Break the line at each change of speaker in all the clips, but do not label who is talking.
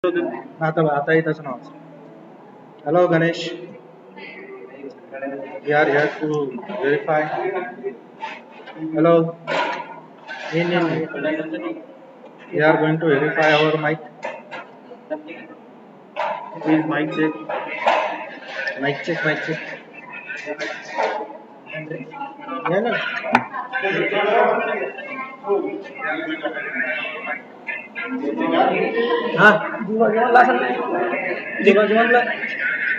आता येतच नाव. Hello Ganesh, we are here to verify. Hello, we are going to verify our mic. Please mic check, mic check, mic check. Yeah, no. हाँ जीवन Larsen जीवन ला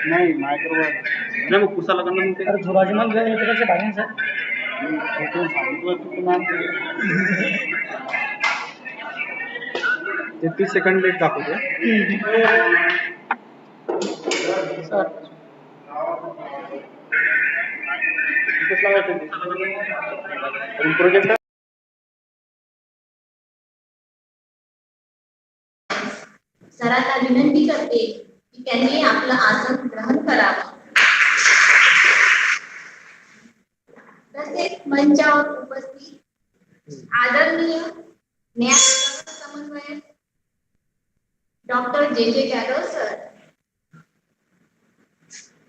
नाही microwave नाही मग पुसायला लागणार मग ते अरे झुराजी मग त्याचे भागेन सर ते सांगितलं तू पुन्हा 30 सेकंड लेट दाखवते सर प्रोजेक्ट
सरांना विनंती करते की त्यांनी आपलं आसन ग्रहण करावं. तसेच मंचावर उपस्थित आदरणीय न्याय समन्वयक डॉक्टर जे जाधव सर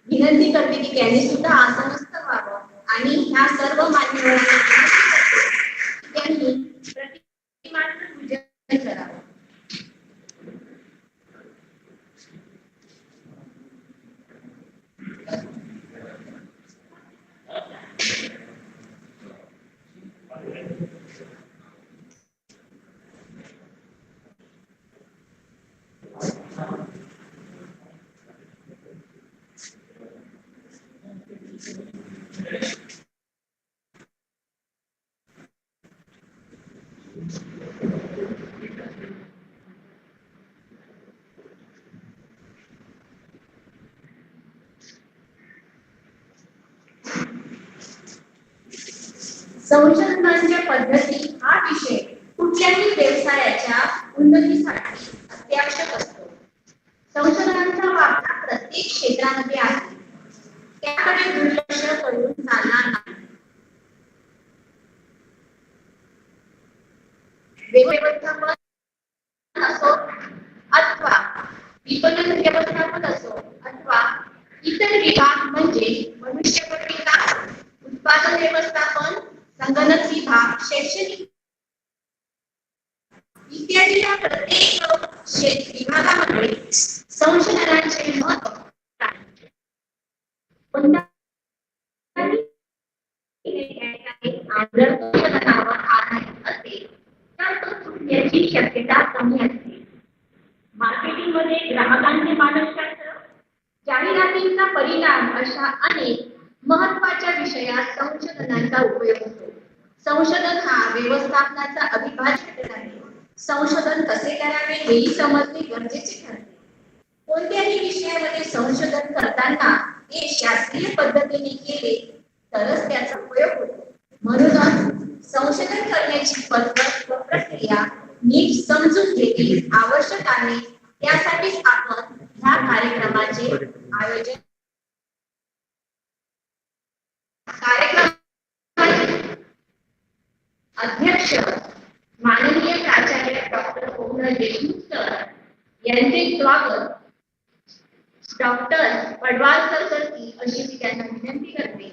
विनंती करते की त्यांनी सुद्धा आसनस्थ व्हावं आणि ह्या सर्व मान्यवरांना त्यांनी प्रतिमांचं पूजन करावं. संशोधनाच्या पद्धती हा विषय कुठल्याही व्यवसायाच्या उन्नतीसाठी अत्यावश्यक असतो. संशोधनाचा वापर प्रत्येक क्षेत्रामध्ये आहे, त्याकडे दुर्लक्ष करून चालणार नाही. व्यवस्थापन असो अथवा विपणन व्यवस्थापन असो अथवा इतर विभाग म्हणजे मनुष्यबळ विकास, उत्पादन व्यवस्थापन, संगणक विभाग, शैक्षणिक इत्यादी या प्रत्येक विभागामध्ये संशोधनाचे महत्त्व संशोधनावर आधारित असेल तर तो चुकण्याची शक्यता कमी असते. मार्केटिंग मध्ये ग्राहकांचे मानसशास्त्र, जाहिरातींचा परिणाम अशा अनेक महत्त्वाच्या विषयात संशोधनाचा उपयोग होतो. संशोधन हा व्यवस्थापनाचा अविभाज्य घटक आहे. संशोधन कसे करावे हेही समजणे गरजेचे ठरते. कोणत्याही विषयामध्ये संशोधन करताना ते शास्त्रीय पद्धतीने केले तरच त्याचा उपयोग होतो. म्हणूनच संशोधन करण्याची पद्धत व प्रक्रिया नीट समजून घेणे आवश्यक आहे. त्यासाठीच आपण ह्या कार्यक्रमाचे आयोजन अध्यक्ष माननीय प्राचार्य डॉक्टर कोमल देशमुख सर यांचे स्वागत डॉक्टर पडवालकर करतील अशी मी त्यांना विनंती करते.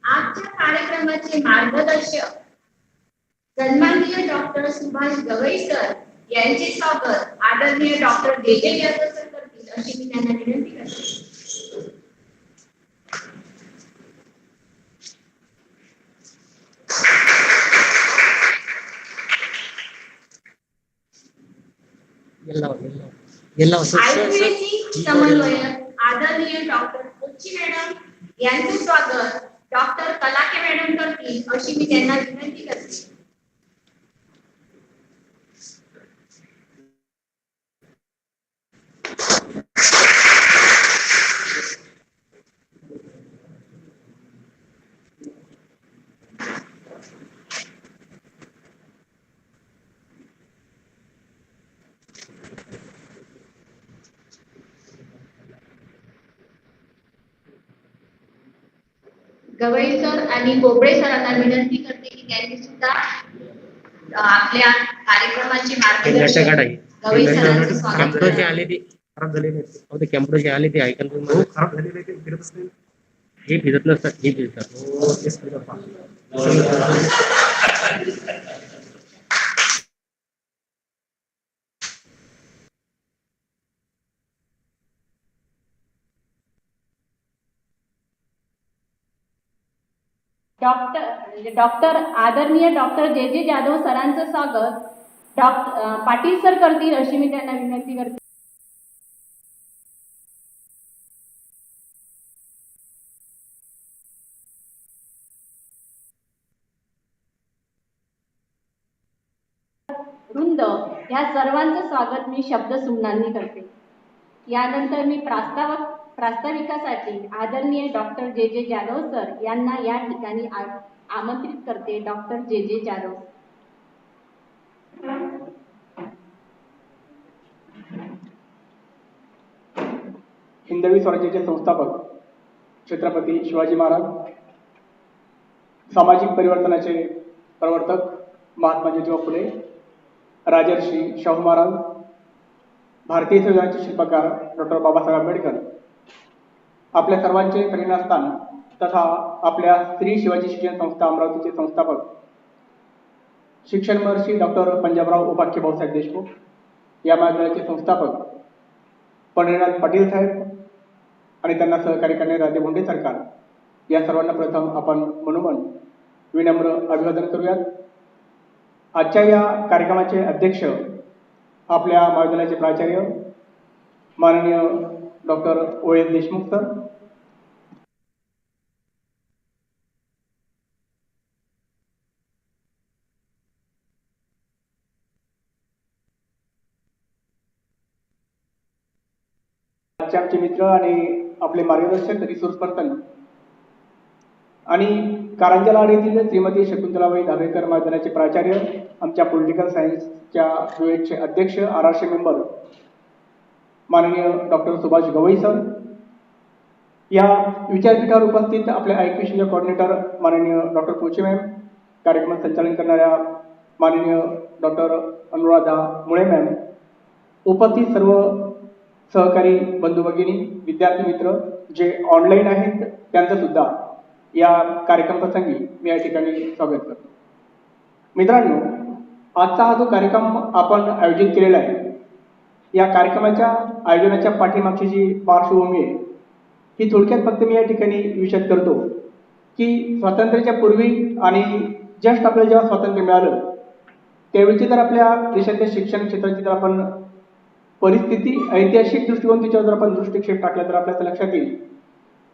आजच्या कार्यक्रमाचे मार्गदर्शक सन्माननीय डॉक्टर सुभाष गवई सर यांचे स्वागत आदरणीय डॉक्टर जे जाधव सर करतील अशी मी त्यांना विनंती करते. समन्वयक आदरणीय डॉक्टर कोच्ची मॅडम यांचे स्वागत डॉक्टर कलाके मॅडम करतील अशी मी त्यांना विनंती करते. गवई सर आणि बोबडे सरांना विनंती करते की त्यांनी सुद्धा आपल्या कार्यक्रमाचे मार्गदर्शन गवई सरांचं स्वागत
कॅम्प्युटरचे
करावं.
आले ते खराब झालेले आहेत. ते कॅम्प्युटरचे आले ते ऐकायला तुम्ही खराब झालेले ते फिरतच नाही. हे फिरत नसतात, हे फिरतात.
डॉक्टर आदरणीय डॉक्टर जे जे जाधव सरांचं स्वागत पाटील सर करतील अशी मी त्यांना विनंती करते. वृंद ह्या सर्वांचं स्वागत मी शब्द सुमनांनी करते. यानंतर मी प्रास्ताविकासाठी आदरणीय डॉक्टर जे जे जाधव सर यांना या ठिकाणी आमंत्रित करते. डॉक्टर जे जे जाधव.
हिंदवी स्वराज्याचे संस्थापक छत्रपती शिवाजी महाराज, सामाजिक परिवर्तनाचे प्रवर्तक महात्मा ज्योतिबा फुले, राजर्षी शाहू महाराज, भारतीय संविधानाचे शिल्पकार डॉक्टर बाबासाहेब आंबेडकर, आपल्या सर्वांचे प्रेरणास्थान तथा आपल्या श्री शिवाजी शिक्षण संस्था अमरावतीचे संस्थापक शिक्षण महर्षी डॉक्टर पंजाबराव उपाख्य भाऊसाहेब देशमुख, या महाविद्यालयाचे संस्थापक पंढरीनाथ पाटील साहेब आणि त्यांना सहकार्य करणारे राजे भोंडे सरकार, या सर्वांना प्रथम आपण मनोमन विनम्र अभिवादन करूयात. आजच्या या कार्यक्रमाचे अध्यक्ष आपल्या महाविद्यालयाचे प्राचार्य माननीय डॉक्टर ओ.एस. देशमुख सर, आमचे मित्र आणि आपले मार्गदर्शक रिसोर्स पर्सन आणि कारंजा लाड येथील श्रीमती शकुंतलाबाई धाबेकर महाविद्यालयाचे प्राचार्य, आमच्या पॉलिटिकल सायन्सच्या विभागाचे अध्यक्ष आरआरसी मेंबर माननीय डॉक्टर सुभाष गवई सर, या विचारपीठावर उपस्थित आपले आयक्यूचे कोऑर्डिनेटर माननीय डॉक्टर कोचे मॅम, कार्यक्रम संचालन करणाऱ्या माननीय डॉक्टर अनुराधा मुळे मॅम, उपस्थित सर्व सहकारी बंधू भगिनी, विद्यार्थी मित्र जे ऑनलाईन आहेत त्यांचं सुद्धा या कार्यक्रम प्रसंगी मी या ठिकाणी स्वागत करतो. मित्रांनो, आजचा हा जो कार्यक्रम आपण आयोजित केलेला आहे, या कार्यक्रमाच्या आयोजनाच्या पाठीमागची जी पार्श्वभूमी आहे ही थोडक्यात फक्त मी या ठिकाणी विशद करतो की स्वातंत्र्याच्या पूर्वी आणि जस्ट आपल्याला जेव्हा स्वातंत्र्य मिळालं त्यावेळी जर आपल्या देशाच्या शिक्षण क्षेत्राची जर आपण परिस्थिती ऐतिहासिक दृष्टिकोन त्याच्यावर जर आपण दृष्टिक्षेप टाकला तर आपल्याला लक्षात येईल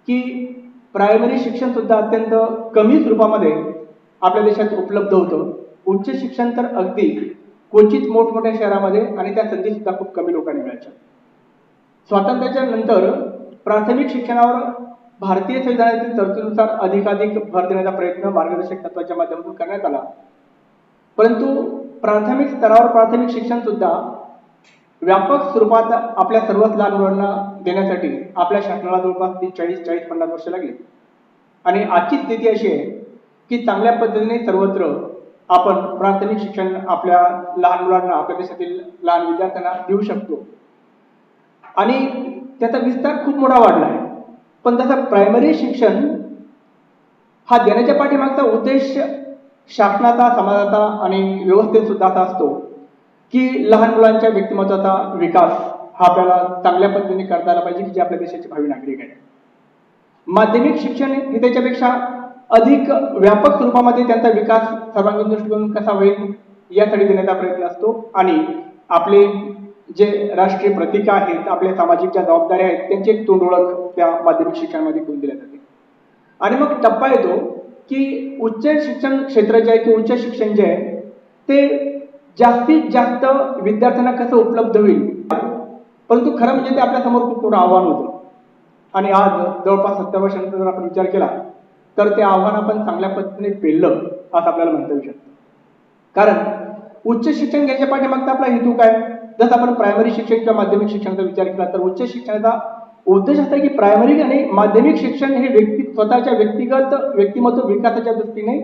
की प्रायमरी शिक्षण सुद्धा अत्यंत कमी स्वरूपामध्ये आपल्या देशात उपलब्ध होतं. उच्च शिक्षण तर अगदी क्वचित मोठमोठ्या शहरामध्ये आणि त्या संधी सुद्धा खूप कमी लोकांनी मिळायच्या. स्वातंत्र्याच्या नंतर प्राथमिक शिक्षणावर भारतीय संविधानातील तरतुदीनुसार अधिकाधिक भर देण्याचा प्रयत्न मार्गदर्शक तत्वाच्या माध्यमातून करण्यात आला, परंतु प्राथमिक स्तरावर प्राथमिक शिक्षण सुद्धा व्यापक स्वरूपात आपल्या सर्वच लहान मुलांना देण्यासाठी आपल्या शासनाला जवळपास 40-50 वर्ष लागली. आणि आजची स्थिती अशी आहे की चांगल्या पद्धतीने सर्वत्र आपण प्राथमिक शिक्षण आपल्या लहान मुलांना, आपल्या देशातील लहान विद्यार्थ्यांना देऊ शकतो आणि त्याचा विस्तार खूप मोठा वाढला आहे. पण तसं प्रायमरी शिक्षण हा देण्याच्या पाठीमागचा उद्देश शासनाचा, समाजाचा आणि व्यवस्थेत सुद्धा असा असतो की लहान मुलांच्या व्यक्तिमत्वाचा विकास हा आपल्याला चांगल्या पद्धतीने करता आला पाहिजे की जे आपल्या देशाचे भावी नागरिक आहेत. माध्यमिक शिक्षण हे त्याच्यापेक्षा अधिक व्यापक स्वरूपामध्ये त्यांचा विकास सर्वांगीण दृष्टिकोन कसा होईल यासाठी देण्याचा प्रयत्न असतो आणि आपले जे राष्ट्रीय प्रतीक आहेत, आपल्या सामाजिक ज्या जबाबदाऱ्या आहेत त्यांची एक तोंड ओळख त्या माध्यमिक शिक्षणामध्ये करून दिल्या जाते. आणि मग टप्पा येतो की उच्च शिक्षण क्षेत्र जे आहे की उच्च शिक्षण जे आहे ते जास्तीत जास्त विद्यार्थ्यांना कसं उपलब्ध होईल, परंतु खरं म्हणजे ते आपल्या समोर खूप मोठं आव्हान होतं. आणि आज जवळपास 70 वर्षांनंतर जर आपण विचार केला तर ते आव्हान आपण चांगल्या पद्धतीने पेललं असं आपल्याला म्हणता येऊ शकतं. कारण उच्च शिक्षण घ्यायच्या पाठीमागचा आपला हेतू काय, जसं आपण प्रायमरी शिक्षण किंवा माध्यमिक शिक्षणाचा विचार केला तर उच्च शिक्षणाचा उद्देश असा आहे की प्रायमरी आणि माध्यमिक शिक्षण हे स्वतःच्या व्यक्तिगत व्यक्तिमत्व विकासाच्या दृष्टीने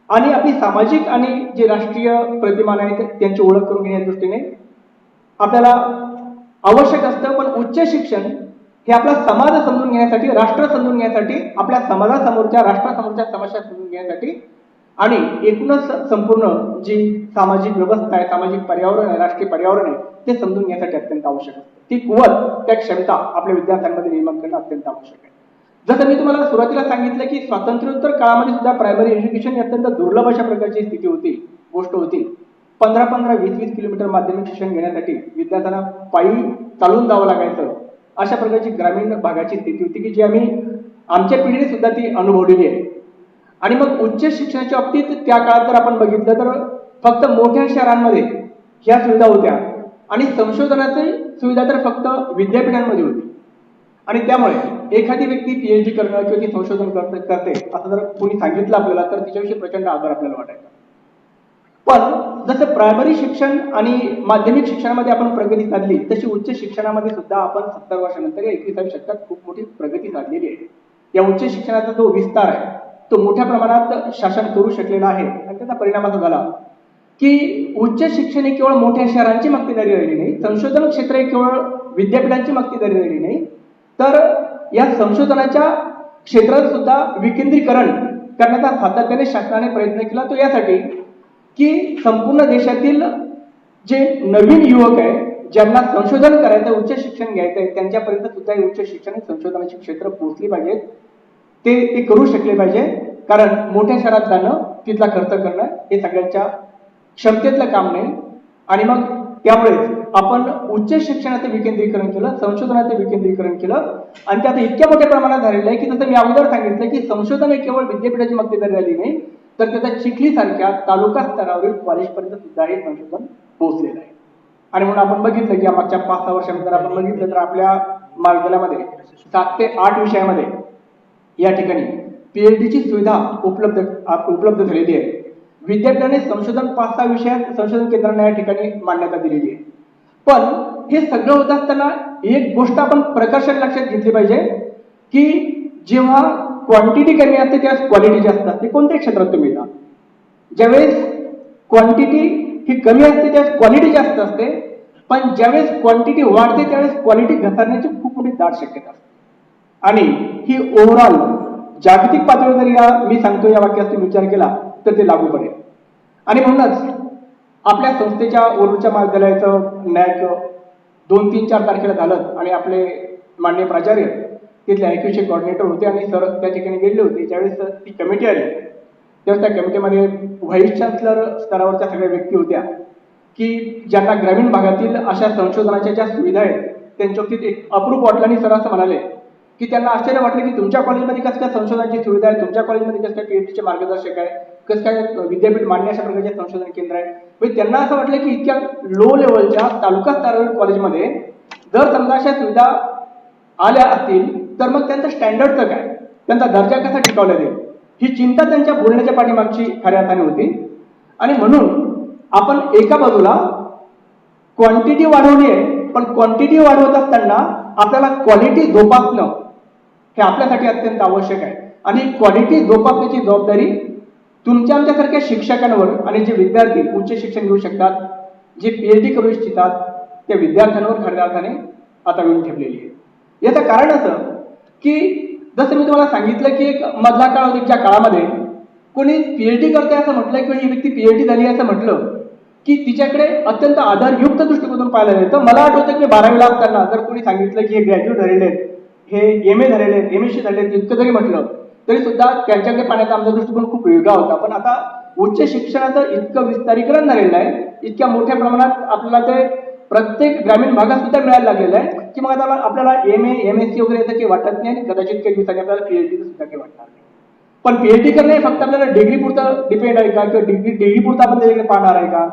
आणि आपली सामाजिक आणि जे राष्ट्रीय प्रतिमान आहेत त्यांची ओळख करून घेण्याच्या दृष्टीने आपल्याला आवश्यक असतं. पण उच्च शिक्षण हे आपला समाज समजून घेण्यासाठी, राष्ट्र समजून घेण्यासाठी, आपल्या समाजासमोरच्या राष्ट्रासमोरच्या समस्या समजून घेण्यासाठी आणि एकूणच संपूर्ण जी सामाजिक व्यवस्था आहे, सामाजिक पर्यावरण आहे, राष्ट्रीय पर्यावरण आहे ते समजून घेण्यासाठी अत्यंत आवश्यक असतं. ती कुवत, त्या क्षमता आपल्या विद्यार्थ्यांमध्ये निर्माण करणं अत्यंत आवश्यक आहे. जसं मी तुम्हाला सुरुवातीला सांगितलं की स्वातंत्र्योत्तर काळामध्ये सुद्धा प्रायमरी एज्युकेशन ही अत्यंत दुर्लभ अशा प्रकारची स्थिती होती, गोष्ट होती. 15-15, 20-20 किलोमीटर माध्यमिक शिक्षण घेण्यासाठी विद्यार्थ्यांना पायी चालून जावं लागायचं. अशा प्रकारची ग्रामीण भागाची स्थिती होती की जी आमच्या पिढीने सुद्धा ती अनुभवलेली आहे. आणि मग उच्च शिक्षणाच्या बाबतीत त्या काळात जर आपण बघितलं तर फक्त मोठ्या शहरांमध्ये ह्या सुविधा होत्या आणि संशोधनाची सुविधा तर फक्त विद्यापीठांमध्ये होती. आणि त्यामुळे एखादी व्यक्ती PhD करणं किंवा ती संशोधन करते असं जर कोणी सांगितलं आपल्याला तर तिच्याविषयी प्रचंड आदर आपल्याला वाटायचा. पण जसं प्रायमरी शिक्षण आणि माध्यमिक शिक्षणामध्ये आपण प्रगती साधली तशी उच्च शिक्षणामध्ये सुद्धा आपण 70 वर्षानंतर या 21व्या शतकात खूप मोठी प्रगती साधलेली आहे. या उच्च शिक्षणाचा जो विस्तार आहे तो मोठ्या प्रमाणात शासन करू शकलेला आहे. आणि त्याचा परिणाम असा झाला की उच्च शिक्षण हे केवळ मोठ्या शहरांची मक्तेदारी राहिली नाही, संशोधन क्षेत्र हे केवळ विद्यापीठांची मक्तेदारी राहिली नाही, तर या संशोधनाच्या क्षेत्रात सुद्धा विकेंद्रीकरण करण्याचा सातत्याने शासनाने प्रयत्न केला. तो यासाठी की संपूर्ण देशातील जे नवीन युवक आहे ज्यांना संशोधन करायचं, उच्च शिक्षण घ्यायचं आहे, त्यांच्यापर्यंत सुद्धा हे उच्च शिक्षण आणि संशोधनाची क्षेत्र पोहोचली पाहिजेत. ते करू शकले पाहिजे. कारण मोठ्या शहरात जाणं, तिथला खर्च करणं हे सगळ्यांच्या क्षमतेतलं काम नाही. आणि मग त्यामुळेच आपण उच्च शिक्षणाचं विकेंद्रीकरण केलं, संशोधनाचं विकेंद्रीकरण केलं. आणि ते आता इतक्या मोठ्या प्रमाणात झालेलं आहे की जसं मी अगोदर सांगितलं की संशोधन हे केवळ विद्यापीठाची मक्तेदारी झाली नाही, तर त्याचा चिखलीसारख्या तालुका स्तरावरील कॉलेजपर्यंत सुद्धा हे संशोधन पोहोचलेलं आहे. आणि म्हणून आपण बघितलं की मागच्या 5-6 वर्षानंतर आपण बघितलं तर आपल्या महाविद्यालयामध्ये 7 ते 8 विषयामध्ये या ठिकाणी PhD ची सुविधा उपलब्ध झालेली आहे. विद्यापीठाने संशोधन 5-6 विषयात संशोधन केंद्रांना या ठिकाणी मान्यता दिलेली आहे. पण हे सगळं होत असताना एक गोष्ट आपण प्रकर्षाने लक्षात घेतली पाहिजे की जेव्हा क्वांटिटी कमी असते त्यावेळेस क्वालिटी जास्त असते. कोणत्याही क्षेत्रात तुम्ही जा, ज्यावेळेस क्वांटिटी ही कमी असते त्यावेळेस क्वालिटी जास्त असते. पण ज्यावेळेस क्वांटिटी वाढते त्यावेळेस क्वालिटी घसरण्याची खूप मोठी दाट शक्यता असते. आणि ही ओव्हरऑल जागतिक पातळीवर जर मी सांगतो या वाक्याचा तुम्ही विचार केला तर ते लागू पडेल. आणि म्हणूनच आपल्या संस्थेच्या ओरूच्या महाविद्यालयाचं NAAC 2-3-4 तारखेला झालं आणि आपले माननीय प्राचार्य तिथले IQचे कोऑर्डिनेटर होते आणि सर त्या ठिकाणी गेले होते. ज्यावेळेस ती कमिटी आली त्यावेळेस त्या कमिटीमध्ये व्हाईस चान्सलर स्तरावरच्या सगळ्या व्यक्ती होत्या की ज्यांना ग्रामीण भागातील अशा संशोधनाच्या ज्या सुविधा आहेत त्यांच्या बाबतीत एक अप्रूप वाटलं. आणि सर असं म्हणाले की त्यांना आश्चर्य वाटलं की तुमच्या कॉलेजमध्ये कसं काय संशोधनाची सुविधा आहे, तुमच्या कॉलेजमध्ये कसं काय PhDचे मार्गदर्शक आहे, कसं काय विद्यापीठ मान्य अशा प्रकारचे संशोधन केंद्र आहे. म्हणजे त्यांना असं वाटलं की इतक्या लो लेवलच्या तालुका स्तरावरील कॉलेजमध्ये जर समजा अशा सुविधा आल्या असतील तर मग त्यांचं स्टँडर्डचं काय, त्यांचा दर्जा कसा टिकवला जाईल, ही चिंता त्यांच्या बोलण्याच्या पाठीमागची खऱ्या अर्थाने होती. आणि म्हणून आपण एका बाजूला क्वांटिटी वाढवली आहे, पण क्वांटिटी वाढवत असताना आपल्याला क्वालिटी जोपासणं हे आपल्यासाठी अत्यंत आवश्यक आहे. आणि क्वालिटी जोपासण्याची जबाबदारी तुमच्या आमच्यासारख्या शिक्षकांवर आणि जे विद्यार्थी उच्च शिक्षण घेऊ शकतात, जे PhD करू इच्छितात त्या विद्यार्थ्यांवर खऱ्या अर्थाने आता येऊन ठेवलेली आहे. याचं कारण असं की जसं मी तुम्हाला सांगितलं की एक मधला काळ होता ज्या काळामध्ये कोणी PhD करते असं म्हटलं किंवा ही व्यक्ती PhD झाली असं म्हटलं की तिच्याकडे अत्यंत आदरयुक्त दृष्टिकोनातून पाहायला जातं. मला आठवतं की 12वीला असताना जर कोणी सांगितलं की हे ग्रॅज्युएट झालेले आहेत, हे MA झालेले आहेत, MSc झालेले आहेत, इतकं जरी म्हटलं तरी सुद्धा त्यांच्याकडे पाहण्याचा आमचा दृष्टिकोन खूप वेगळा होता. पण आता उच्च शिक्षणाचं इतकं विस्तारीकरण झालेलं आहे, इतक्या मोठ्या प्रमाणात आपल्याला ते प्रत्येक ग्रामीण भागात सुद्धा मिळायला लागलेलं आहे की मग आता आपल्याला MA MSc वगैरे याचं काही वाटत नाही आणि कदाचित काही दिवसांनी आपल्याला PhD सुद्धा काही वाटणार नाही. पण PhD करणे फक्त आपल्याला डिग्री पुरतं डिपेंड आहे का, किंवा डिग्री पुरतं आपण त्याच्याकडे पाहणार आहे का,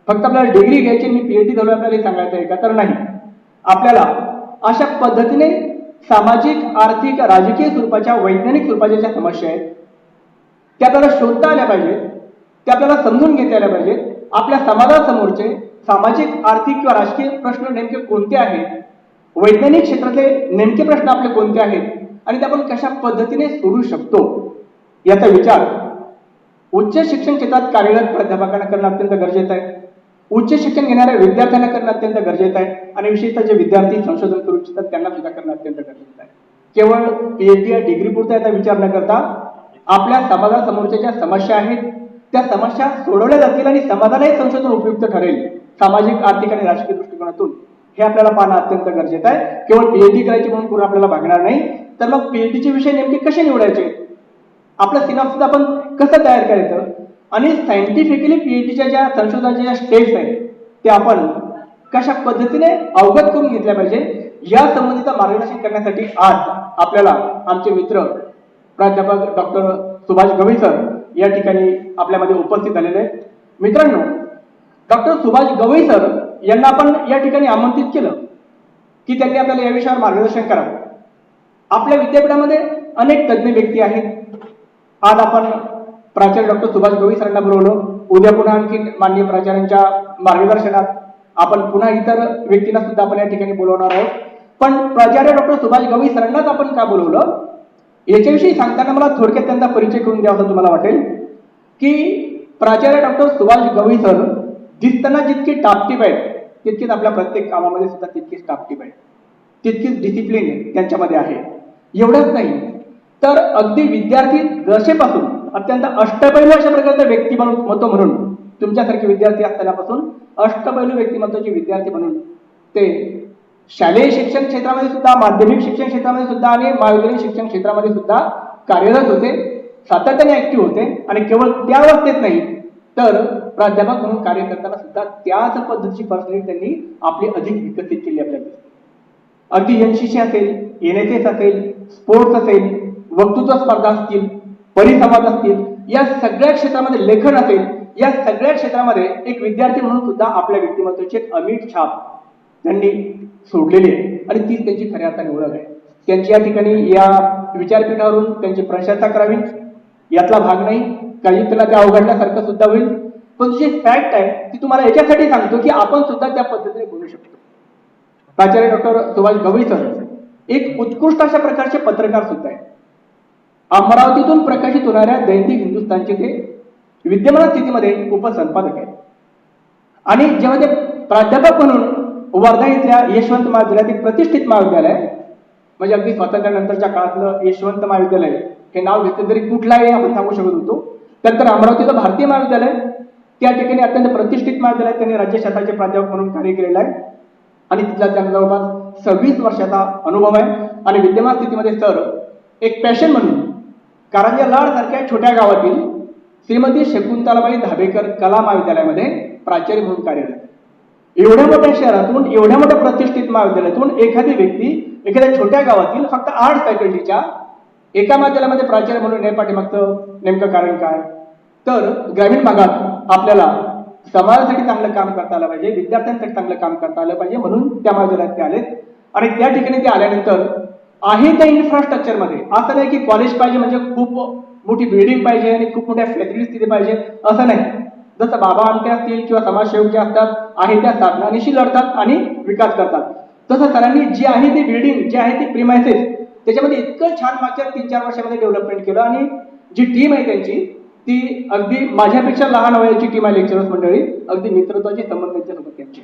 फक्त आपल्याला डिग्री घ्यायची मी PhD झालो आपल्याला हे सांगायचं आहे का, तर नाही. आपल्याला अशा पद्धतीने सामाजिक, आर्थिक, राजकीय स्वरूपाच्या, वैज्ञानिक स्वरूपाच्या ज्या समस्या आहेत त्या आपल्याला शोधता आल्या पाहिजेत, त्या आपल्याला समजून घेता आल्या पाहिजेत. आपल्या समाजासमोरचे सामाजिक, आर्थिक किंवा राजकीय प्रश्न नेमके कोणते आहेत वैज्ञानिक क्षेत्रातले नेमके प्रश्न आपले कोणते आहेत आणि ते आपण कशा पद्धतीने सोडवू शकतो याचा विचार उच्च शिक्षण क्षेत्रात कार्यरत प्राध्यापकांना करणं अत्यंत गरजेचं आहे. उच्च शिक्षण घेणाऱ्या विद्यार्थ्यांना करणं अत्यंत गरजेचं आहे आणि विशेषतः जे विद्यार्थी संशोधन करू इच्छितात त्यांना सुद्धा करणं अत्यंत गरजेचं आहे. केवळ PhD या डिग्री पुरता याचा विचार न करता आपल्या समाजासमोरच्या ज्या समस्या आहेत त्या समस्या सोडवल्या जातील आणि समाजालाही संशोधन उपयुक्त ठरेल सामाजिक, आर्थिक आणि राजकीय दृष्टिकोनातून, हे आपल्याला पाहणं अत्यंत गरजेचं आहे. केवळ PhD करायची म्हणून पूर्ण आपल्याला भागणार नाही, तर मग PhD चे विषय नेमके कसे निवडायचे, आपलं सिनॉप्सिस आपण कसं तयार करायचं आणि सायंटिफिकली PhDच्या ज्या संशोधनाच्या ज्या स्टेप्स आहेत ते आपण कशा पद्धतीने अवगत करून घेतल्या पाहिजे या संबंधीचं मार्गदर्शन करण्यासाठी आज आपल्याला आमचे मित्र प्राध्यापक डॉक्टर सुभाष गवई सर या ठिकाणी आपल्यामध्ये उपस्थित झालेले आहेत. मित्रांनो, डॉक्टर सुभाष गवई सर यांना आपण या ठिकाणी आमंत्रित केलं की त्यांनी आपल्याला या विषयावर मार्गदर्शन करावं. आपल्या विद्यापीठामध्ये अनेक तज्ज्ञ व्यक्ती आहेत. आज आपण प्राचार्य डॉक्टर सुभाष गवई सरांना बोलवलं, उद्या पुन्हा आणखी माननीय प्राचार्यांच्या मार्गदर्शनात आपण पुन्हा इतर व्यक्तींना सुद्धा आपण या ठिकाणी बोलवणार आहोत. पण प्राचार्य डॉक्टर सुभाष गवई सरांनाच आपण का बोलवलं याच्याविषयी सांगताना मला थोडक्यात त्यांचा परिचय करून द्यावा असं तुम्हाला वाटेल की प्राचार्य डॉक्टर सुभाष गवई सर दिसताना जितकी टापटीप आहेत तितकीच आपल्या प्रत्येक कामामध्ये सुद्धा तितकीच टापटीप आहे, तितकीच डिसिप्लिन त्यांच्यामध्ये आहे. एवढंच नाही तर अगदी विद्यार्थी दशेपासून अत्यंत अष्टपैलू अशा प्रकारचं व्यक्तिमत्व म्हणून तुमच्यासारखे विद्यार्थी असतानापासून अष्टपैलू व्यक्तिमत्वाचे विद्यार्थी म्हणून ते शालेय शिक्षण क्षेत्रामध्ये सुद्धा, माध्यमिक शिक्षण क्षेत्रामध्ये सुद्धा आणि महाविद्यालयीन शिक्षण क्षेत्रामध्ये सुद्धा कार्यरत होते, सातत्याने ऍक्टिव्ह होते आणि केवळ त्या अवस्थेत नाही तर प्राध्यापक म्हणून कार्य करताना सुद्धा त्याच पद्धतीची पर्सनॅलिटी त्यांनी आपली अधिक विकसित केली आपल्याला. अगदी NCC असेल, NSS असेल, स्पोर्ट्स असेल, वक्तृत्व स्पर्धा असतील, परिसंवाद असतील, या सगळ्या क्षेत्रामध्ये लेखन असेल, या सगळ्या क्षेत्रामध्ये एक विद्यार्थी म्हणून सुद्धा आपल्या व्यक्तिमत्वाची एक अमिट छाप त्यांनी सोडलेली आहे आणि तीच त्यांची खऱ्या अर्थाने ओळख आहे. त्यांची या ठिकाणी या विचारपीठावरून त्यांची प्रशंसा करावी यातला भाग नाही, काही त्याला ते अवघडल्यासारखं सुद्धा होईल, पण जी फॅक्ट आहे ती तुम्हाला याच्यासाठी सांगतो की आपण सुद्धा त्या पद्धतीने बोलू शकतो. प्राचार्य डॉक्टर सुभाष गवई सर एक उत्कृष्ट अशा प्रकारचे पत्रकार सुद्धा आहे. अमरावतीतून प्रकाशित होणाऱ्या दैनिक हिंदुस्थानचे ते विद्यमान स्थितीमध्ये उपसंपादक आहेत आणि जेव्हा ते प्राध्यापक म्हणून वर्धा इथल्या यशवंत महाविद्यालयात एक प्रतिष्ठित महाविद्यालय, म्हणजे अगदी स्वातंत्र्यानंतरच्या काळातलं यशवंत महाविद्यालय हे नाव घेतलं तरी कुठलाही आपण सांगू शकत होतो. त्यानंतर अमरावतीचं भारतीय महाविद्यालय, त्या ठिकाणी अत्यंत प्रतिष्ठित महाविद्यालयात त्यांनी राज्यशास्त्राचे प्राध्यापक म्हणून कार्य केलेलं आहे आणि तिथला त्यांना जवळपास 26 वर्षाचा अनुभव आहे. आणि विद्यमान स्थितीमध्ये सर एक पॅशन म्हणून कारंजा लाड सारख्या छोट्या गावातील श्रीमती शकुंतलाबाई धाबेकर कला महाविद्यालयामध्ये प्राचार्य म्हणून कार्यरत आहे. एवढ्या मोठ्या शहरातून, एवढ्या मोठ्या प्रतिष्ठित महाविद्यालयातून एखादी व्यक्ती एखाद्या छोट्या गावातील फक्त 8 फॅकल्टीच्या एका महाविद्यालयामध्ये प्राचार्य म्हणून पाठीमागचं नेमकं कारण काय, तर ग्रामीण भागात आपल्याला समाजासाठी चांगलं काम करता आलं पाहिजे, विद्यार्थ्यांसाठी चांगलं काम करता आलं पाहिजे म्हणून त्या महाविद्यालयात ते आलेत. आणि त्या ठिकाणी ते आल्यानंतर आहे त्या इन्फ्रास्ट्रक्चर मध्ये, असं नाही की कॉलेज पाहिजे म्हणजे खूप मोठी बिल्डिंग पाहिजे आणि खूप मोठ्या फॅसिलिटीज तिथे पाहिजे, असं नाही. जसं बाबा आमटे असतील किंवा समाजसेवक जे असतात आहे त्या साधनांशी लढतात आणि विकास करतात, तसं सरांनी जी आहे ती बिल्डिंग, जी आहे ती प्रिमायसेस, त्याच्यामध्ये इतकं छान मागच्या 3-4 वर्षामध्ये डेव्हलपमेंट केलं आणि जी टीम आहे त्यांची ती अगदी माझ्यापेक्षा लहान वयाची टीम आहे. लेक्चरर्स मंडळी अगदी मित्रत्वाचे संबंध त्यांच्यासोबत त्यांचे,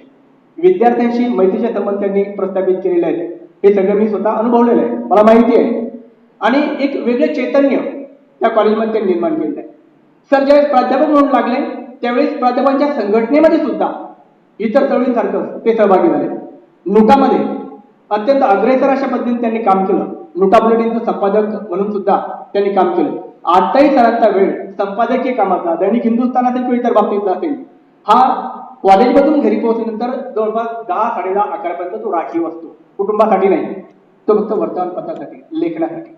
विद्यार्थ्यांशी मैत्रीचे संबंध त्यांनी प्रस्थापित केलेले आहेत. हे सगळं मी स्वतः अनुभवलेलं आहे, मला माहिती आहे. आणि एक वेगळे चैतन्य त्या कॉलेजमध्ये त्यांनी निर्माण केलेलं आहे. सर ज्यावेळेस प्राध्यापक म्हणून लागले त्यावेळेस प्राध्यापकांच्या संघटनेमध्ये सुद्धा इतर चळवळींसारखं ते सहभागी झाले. नुटामध्ये अत्यंत अग्रेसर अशा पद्धतीने त्यांनी काम केलं. नुटा बुलेटिनचं संपादक म्हणून सुद्धा त्यांनी काम केलं. आजचाही सरांचा वेळ संपादकीय कामाचा, दैनिक हिंदुस्थान असेल किंवा इतर बाबतीतला असेल, हा कॉलेजमधून घरी पोहोचल्यानंतर जवळपास 10-10:30 11पर्यंत तो राखीव असतो. कुटुंबासाठी नाही, तो फक्त वर्तमानपत्रासाठी, लेखनासाठी.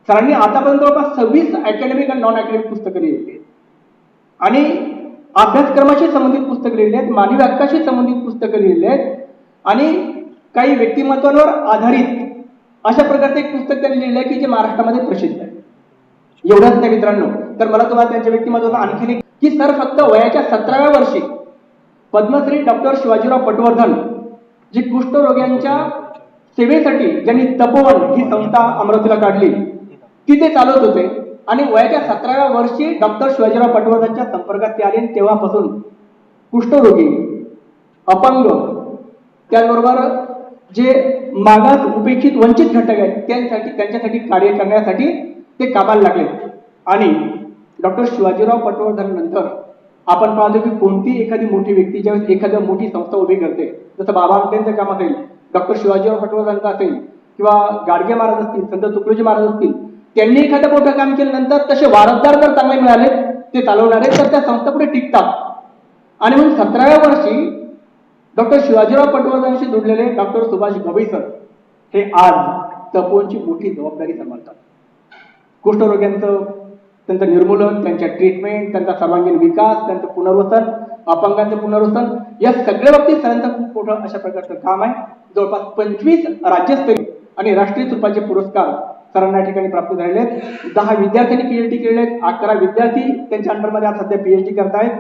सरांनी आतापर्यंत जवळपास 26 अकॅडमिक आणि नॉन अकॅडमिक पुस्तकं लिहिली आहेत आणि अभ्यासक्रमाशी संबंधित पुस्तकं लिहिली आहेत, मानवी हक्काशी संबंधित पुस्तकं लिहिली आहेत आणि काही व्यक्तिमत्वांवर आधारित अशा प्रकारचं एक पुस्तक त्यांनी लिहिलं आहे की जे महाराष्ट्रामध्ये प्रसिद्ध आहे. एवढंच नाही मित्रांनो, तर मला तुम्हाला त्यांच्या व्यक्तिमत्वाचा आणखी एक की सर फक्त वयाच्या 17व्या वर्षी पद्मश्री डॉक्टर शिवाजीराव पटवर्धन जी कुष्ठरोग्यांच्या सेवेसाठी ज्यांनी तपोवन ही संस्था अमरावतीला काढली ती ते चालवत होते आणि वयाच्या 17व्या वर्षी डॉक्टर शिवाजीराव पटवर्धनच्या संपर्कात ते आले आणि तेव्हापासून कुष्ठरोगी, अपंग, त्याचबरोबर जे मागास, उपेक्षित, वंचित घटक आहेत त्यांच्यासाठी कार्य करण्यासाठी ते कामाला लागले. आणि डॉक्टर शिवाजीराव पटवर्धन नंतर आपण पाहतो की कोणती एखादी मोठी व्यक्ती ज्यावेळेस एखादी मोठी संस्था उभी करते, जसं बाबा आमटेंचं काम असेल, डॉक्टर शिवाजीराव पटवर्धनचं असेल किंवा गाडगे महाराज असतील, संत तुकडोजी महाराज असतील, त्यांनी एखादं मोठं काम केल्यानंतर तसे वारसदार जर चांगले मिळाले ते चालवणारे तर त्या संस्था पुढे टिकतात. आणि म्हणून 17व्या वर्षी डॉक्टर शिवाजीराव पटवर्धनांशी जोडलेले डॉक्टर सुभाष गवई सर हे आज तपोवनची मोठी जबाबदारी सांभाळतात. कुष्ठरोग्यांचं त्यांचं निर्मूलन, त्यांच्या ट्रीटमेंट, त्यांचा सर्वांगीण विकास, त्यांचं पुनर्वसन, अपंगांचं पुनर्वसन या सगळ्या बाबतीत सरांचं खूप मोठं अशा प्रकारचं काम आहे. जवळपास 25 राज्यस्तरीय आणि राष्ट्रीय स्वरूपाचे पुरस्कार सरांना या ठिकाणी प्राप्त झालेले आहेत. 10 विद्यार्थ्यांनी पीएचडी केलेले आहेत, 11 विद्यार्थी त्यांच्या अंडरमध्ये आज सध्या पीएचडी करतायत.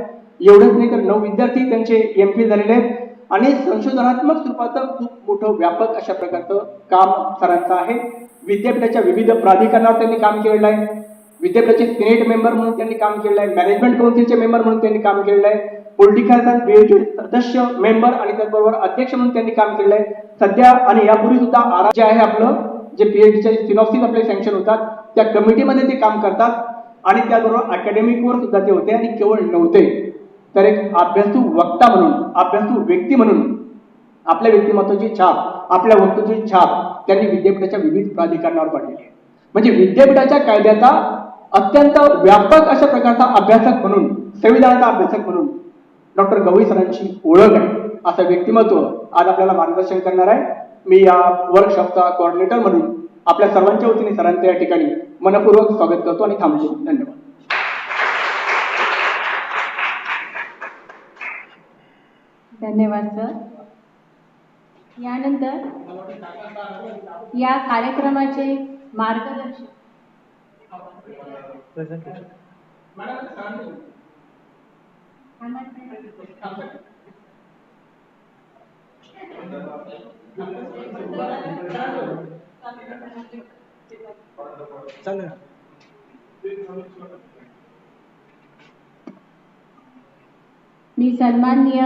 एवढंच नाही तर 9 विद्यार्थी त्यांचे एमफिल झालेले आहेत आणि संशोधनात्मक स्वरूपाचं खूप मोठं व्यापक अशा प्रकारचं काम सरांचं आहे. विद्यापीठाच्या विविध प्राधिकरणावर त्यांनी काम केलेलं आहे. विद्यापीठाचे सिनेट मेंबर म्हणून त्यांनी काम केलेलं आहे. मॅनेजमेंट काउन्सिलचे मेंबर म्हणून त्यांनी काम केलेलं आहे. पॉलिटिकल सदस्य मेंबर आणि त्याचबरोबर अध्यक्ष म्हणून त्यांनी काम केलेलं आहे. सध्या आणि यापूर्वी सुद्धा जे आहे आपलं जे पीएचडीचे सिनॉप्सिस आपले सँक्शन होतात त्या कमिटीमध्ये ते काम करतात आणि त्याचबरोबर अकॅडमिक वर सुद्धा ते होते. आणि केवळ नव्हते तर एक अभ्यासू वक्ता म्हणून, अभ्यासू व्यक्ती म्हणून आपल्या व्यक्तिमत्वाची छाप, आपल्या वक्तृत्वाची छाप त्यांनी विद्यापीठाच्या विविध प्राधिकरणावर पाडलेली आहे. म्हणजे विद्यापीठाच्या कायद्याचा अत्यंत व्यापक अशा प्रकारचा अभ्यासक म्हणून, संविधानाचा अभ्यासक म्हणून डॉक्टर गवई सरांची ओळख आहे. असं व्यक्तिमत्व आज आपल्याला मार्गदर्शन करणार आहे. मी या वर्कशॉपचा कोऑर्डिनेटर म्हणून आपल्या सर्वांच्या वतीने सरांचं या ठिकाणी मनपूर्वक स्वागत करतो आणि थांबतो. धन्यवाद.
धन्यवाद सर. यानंतर या कार्यक्रमाचे मार्गदर्शक मी सन्माननीय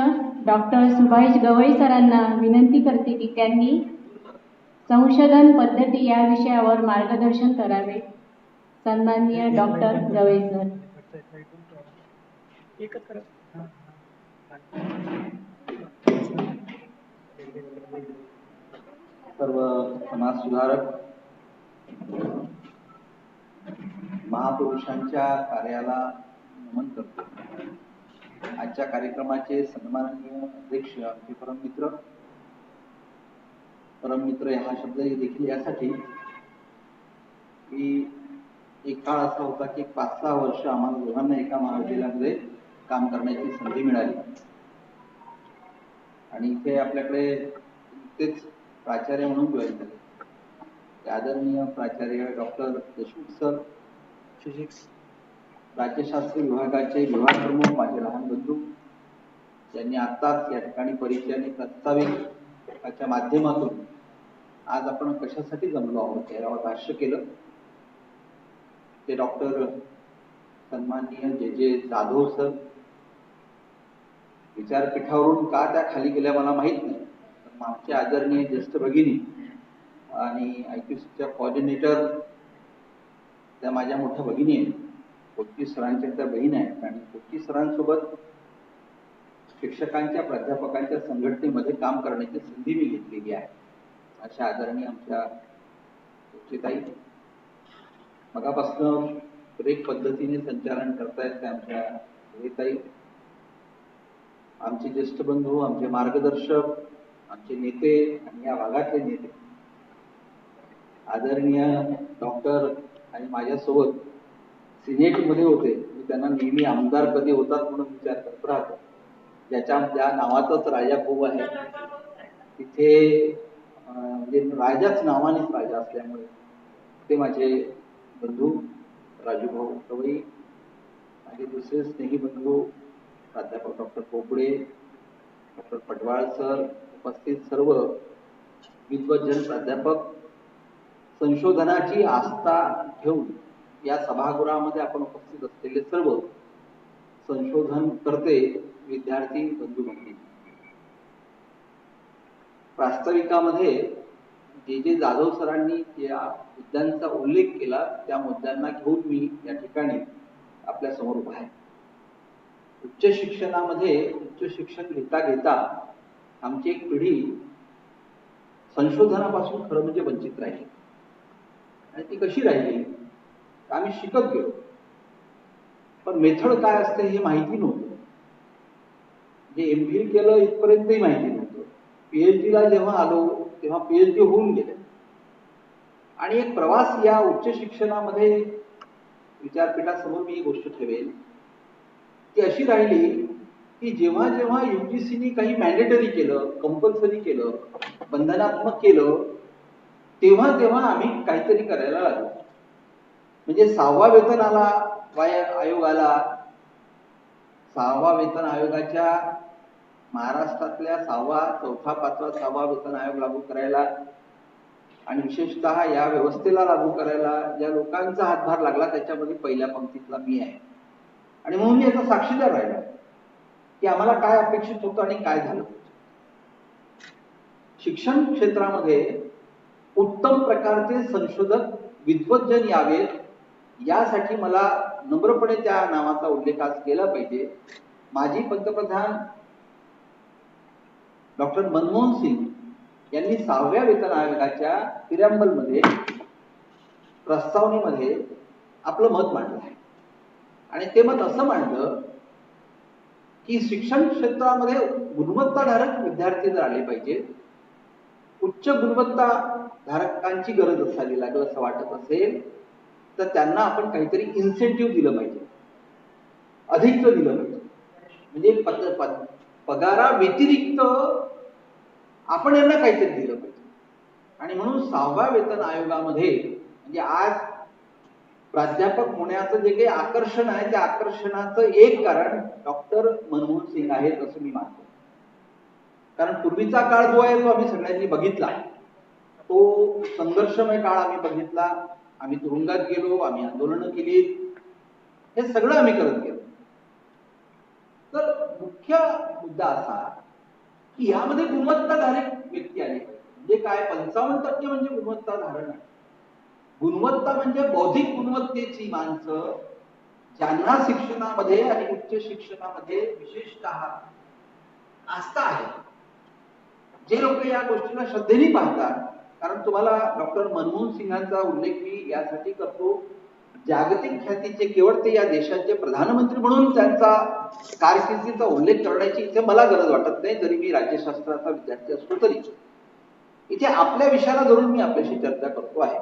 डॉक्टर सुभाष गवई सरांना विनंती करते की त्यांनी संशोधन पद्धती या विषयावर मार्गदर्शन करावे. सन्माननीय डॉक्टर गवई सर.
सर्व समाज सुधारक, महापुरुषांच्या कार्याला नमन करतो. आजच्या कार्यक्रमाचे सन्माननीय अध्यक्ष आमचे परममित्र हा शब्द देखील यासाठी की एक काळ असा होता की 5-6 वर्ष आम्हाला दोघांना एका महाविद्यालयामध्ये काम करण्याची संधी मिळाली आणि इथे आपल्याकडे नुकतेच प्राचार्य म्हणून जॉईन झाले. आदरणीय प्राचार्य डॉक्टर देशमुख सर, फिजिक्स राज्यशास्त्र विभागाचे विभाग प्रमुख माझे लहान बंधू, त्यांनी आताच या ठिकाणी परिचय आणि प्रास्ताविकाच्या माध्यमातून आज आपण कशासाठी जमलो आहोत यावर भाष्य केलं. ते डॉक्टर सन्माननीय जे जाधव सर, विचारपीठावरून का त्या खाली गेल्या मला माहित नाही, पण आमचे आदरणीय ज्येष्ठ भगिनी आणि IQCच्या कोऑर्डिनेटर त्या माझ्या मोठ्या भगिनी आहेत. पोट्टी सरांच्या त्या बहीण आहेत आणि पोट्टी सरांसोबत शिक्षकांच्या प्राध्यापकांच्या संघटनेमध्ये काम करण्याची संधी मी घेतलेली आहे. अशा आदरणीय आमच्या पोट्टीताई मगापासून ब्रेक पद्धतीने संचालन करतायत त्या आमच्या ताई, आमचे ज्येष्ठ बंधू, आमचे मार्गदर्शक, आमचे नेते आणि या भागातले नेते आदरणीय डॉक्टर आणि माझ्यासोबत सिनेटमध्ये होते. मी त्यांना नेहमी आमदार कधी होतात म्हणून विचार करत राहतो. ज्या नावाचाच राजा खूप आहे तिथे म्हणजे राजाच नावानेच राजा असल्यामुळे ते माझे बंधू राजूभाऊ गवई, माझे दुसरे स्नेही बंधू प्राध्यापक डॉक्टर पोपडे, डॉक्टर पटवाळ सर, उपस्थित सर्व विद्वज्जन प्राध्यापक, संशोधनाची आस्था घेऊन या सभागृहामध्ये आपण उपस्थित असलेले सर्व संशोधन करते विद्यार्थी बंधू भगिनी, प्रास्ताविकामध्ये जे जाधव सरांनी या मुद्द्यांचा उल्लेख केला त्या मुद्द्यांना घेऊन मी या ठिकाणी आपल्या समोर उभा आहे. उच्च शिक्षणामध्ये उच्च शिक्षण घेता घेता आमची एक पिढी संशोधनापासून खरं म्हणजे वंचित राहिली. आणि ती कशी राहिली? आम्ही शिकत गेलो, पण मेथड काय असते हे माहिती नव्हतं. जे MPhil केलं इथपर्यंतही माहिती नव्हतं. PhD ला जेव्हा आलो तेव्हा PhD होऊन गेले. आणि एक प्रवास या उच्च शिक्षणामध्ये विद्यापीठासमोर मी ही गोष्ट ठेवेल ती अशी राहिली की जेव्हा जेव्हा UGCने काही मॅन्डेटरी केलं, कंपल्सरी केलं, बंधनात्मक केलं, तेव्हा तेव्हा आम्ही काहीतरी करायला लागलो. म्हणजे 6वा वेतन आयोग आला. 6वा वेतन आयोगाच्या महाराष्ट्रातल्या 6वा, 4था, 5वा, 6वा वेतन आयोग लागू करायला आणि विशेषतः या व्यवस्थेला लागू करायला ज्या लोकांचा हातभार लागला त्याच्यामध्ये पहिल्या पंक्तीतला मी आहे. आणि म्हणून मी याचा साक्षीदार राहिलो की आम्हाला काय अपेक्षित होतं आणि काय झालं. शिक्षण क्षेत्रामध्ये उत्तम प्रकारचे संशोधक विद्वज्जन यावेत यासाठी मला नम्रपणे त्या नावाचा उल्लेख आज केला पाहिजे. माजी पंतप्रधान डॉक्टर मनमोहन सिंग यांनी 6व्या वेतन आयोगाच्या प्रिअम्बलमध्ये प्रस्तावनेमध्ये आपलं मत मांडलं आहे. आणि ते मत असं मांडलं की शिक्षण क्षेत्रामध्ये गुणवत्ताधारक विद्यार्थी जर आले पाहिजे, उच्च गुणवत्ता धारकांची गरज असावी लागेल असं वाटत असेल तर त्यांना आपण काहीतरी इन्सेंटिव्ह दिलं पाहिजे, अधिकचं दिलं पाहिजे. म्हणजे पगारा व्यतिरिक्त आपण यांना काहीतरी दिलं पाहिजे. आणि म्हणून 6व्या वेतन आयोगामध्ये म्हणजे आज प्राध्यापक होण्याचं जे काही आकर्षण आहे त्या आकर्षणाचं एक कारण डॉक्टर मनमोहन सिंग आहेत असं मी मानतो. कारण पूर्वीचा काळ जो आहे तो आम्ही सगळ्यांनी बघितला, तो संघर्षमय काळ आम्ही बघितला. आम्ही तुरुंगात गेलो, आम्ही आंदोलनं केली, हे सगळं आम्ही करत गेलो. तर मुख्य मुद्दा असा की यामध्ये गुणवत्ताधारक व्यक्ती आले. म्हणजे काय 55% म्हणजे गुणवत्ताधारण आहे. गुणवत्ता म्हणजे बौद्धिक गुणवत्तेची माणसं ज्यांना शिक्षणामध्ये आणि उच्च शिक्षणामध्ये विशेषतः आस्था आहे, जे लोक या गोष्टीला श्रद्धेने पाहतात. कारण तुम्हाला डॉक्टर मनमोहन सिंगांचा उल्लेख मी यासाठी करतो, जागतिक ख्यातीचे केवळ ते या देशाचे प्रधानमंत्री म्हणून त्यांचा कारकिर्दीचा उल्लेख करण्याची इथे मला गरज वाटत नाही, जरी मी राज्यशास्त्राचा विद्यार्थी असलो तरी. इथे आपल्या विषयाला धरून मी आपल्याशी चर्चा करतो आहे.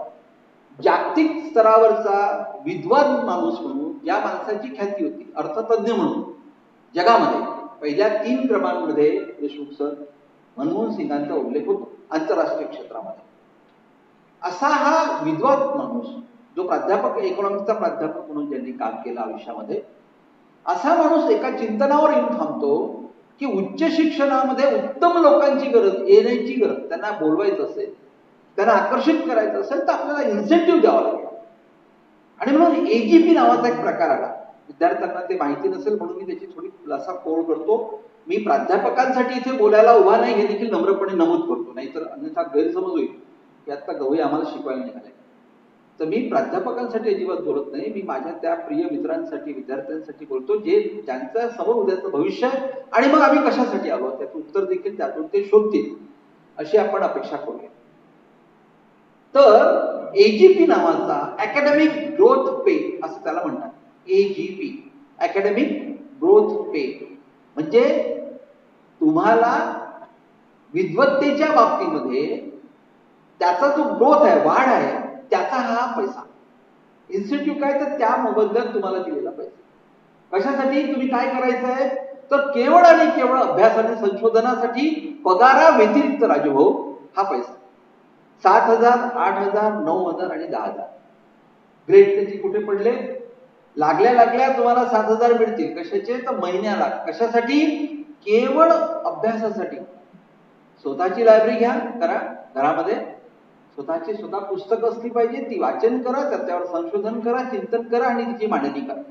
जागतिक स्तरावरचा विद्वान माणूस म्हणून या माणसाची ख्याती होती. अर्थतज्ञ म्हणून जगामध्ये पहिल्या 3 क्रमांमध्ये देशमुख सर, मनमोहन सिंगांचा उल्लेख होतो आंतरराष्ट्रीय क्षेत्रामध्ये. असा हा विद्वान माणूस जो प्राध्यापक, इकॉनॉमिक्सचा प्राध्यापक म्हणून ज्यांनी काम केलं आयुष्यामध्ये, असा माणूस एका चिंतनावर येऊन थांबतो की उच्च शिक्षणामध्ये उत्तम लोकांची गरज, येण्याची गरज, त्यांना बोलवायचं असेल, त्यांना आकर्षित करायचं असेल तर आपल्याला इन्सेंटिव्ह द्यावा लागेल. आणि म्हणून AGP नावाचा एक प्रकार आला. विद्यार्थ्यांना ते माहिती नसेल म्हणून मी त्याची थोडी खुलासा कोड करतो. मी प्राध्यापकांसाठी इथे बोलायला उभा नाही हे देखील नम्रपणे नमूद करतो, नाहीतर अन्यथा गैरसमज होईल की आता गवई आम्हाला शिकवायला निघाले. तर मी प्राध्यापकांसाठी अजिबात बोलत नाही, मी माझ्या त्या प्रिय मित्रांसाठी, विद्यार्थ्यांसाठी बोलतो जे ज्यांच्या समोर उद्याचं भविष्य आहे. आणि मग आम्ही कशासाठी आलो त्याचं उत्तर देखील त्यातून ते शोधतील अशी आपण अपेक्षा करूया. तर AGP नावाचा अकॅडमिक ग्रोथ पे असं त्याला म्हणतात. AGP अकॅडमिक ग्रोथ पे म्हणजे तुम्हाला विद्वत्तेच्या बाबतीमध्ये त्याचा जो ग्रोथ आहे, वाढ आहे, त्याचा हा पैसा. इन्स्टिट्यूट काय तर त्या मोबदल्यात तुम्हाला दिलेला पैसा. कशासाठी? तुम्ही काय करायचं आहे तर केवळ आणि केवळ अभ्यास आणि संशोधनासाठी पगारा व्यतिरिक्त राजूभाऊ हा पैसा 7,000, 8,000, 9,000 आणि 10,000 ग्रेड त्याची कुठे पडले? लागल्या तुम्हाला 7,000 मिळतील. कशाचे? तर महिन्याला. कशासाठी? केवळ अभ्यासासाठी. स्वतःची लायब्ररी घ्या, करा. घरामध्ये स्वतःची स्वतः पुस्तकं असली पाहिजे, ती वाचन करा, त्याच्यावर संशोधन करा, चिंतन करा आणि तिची मांडणी करा.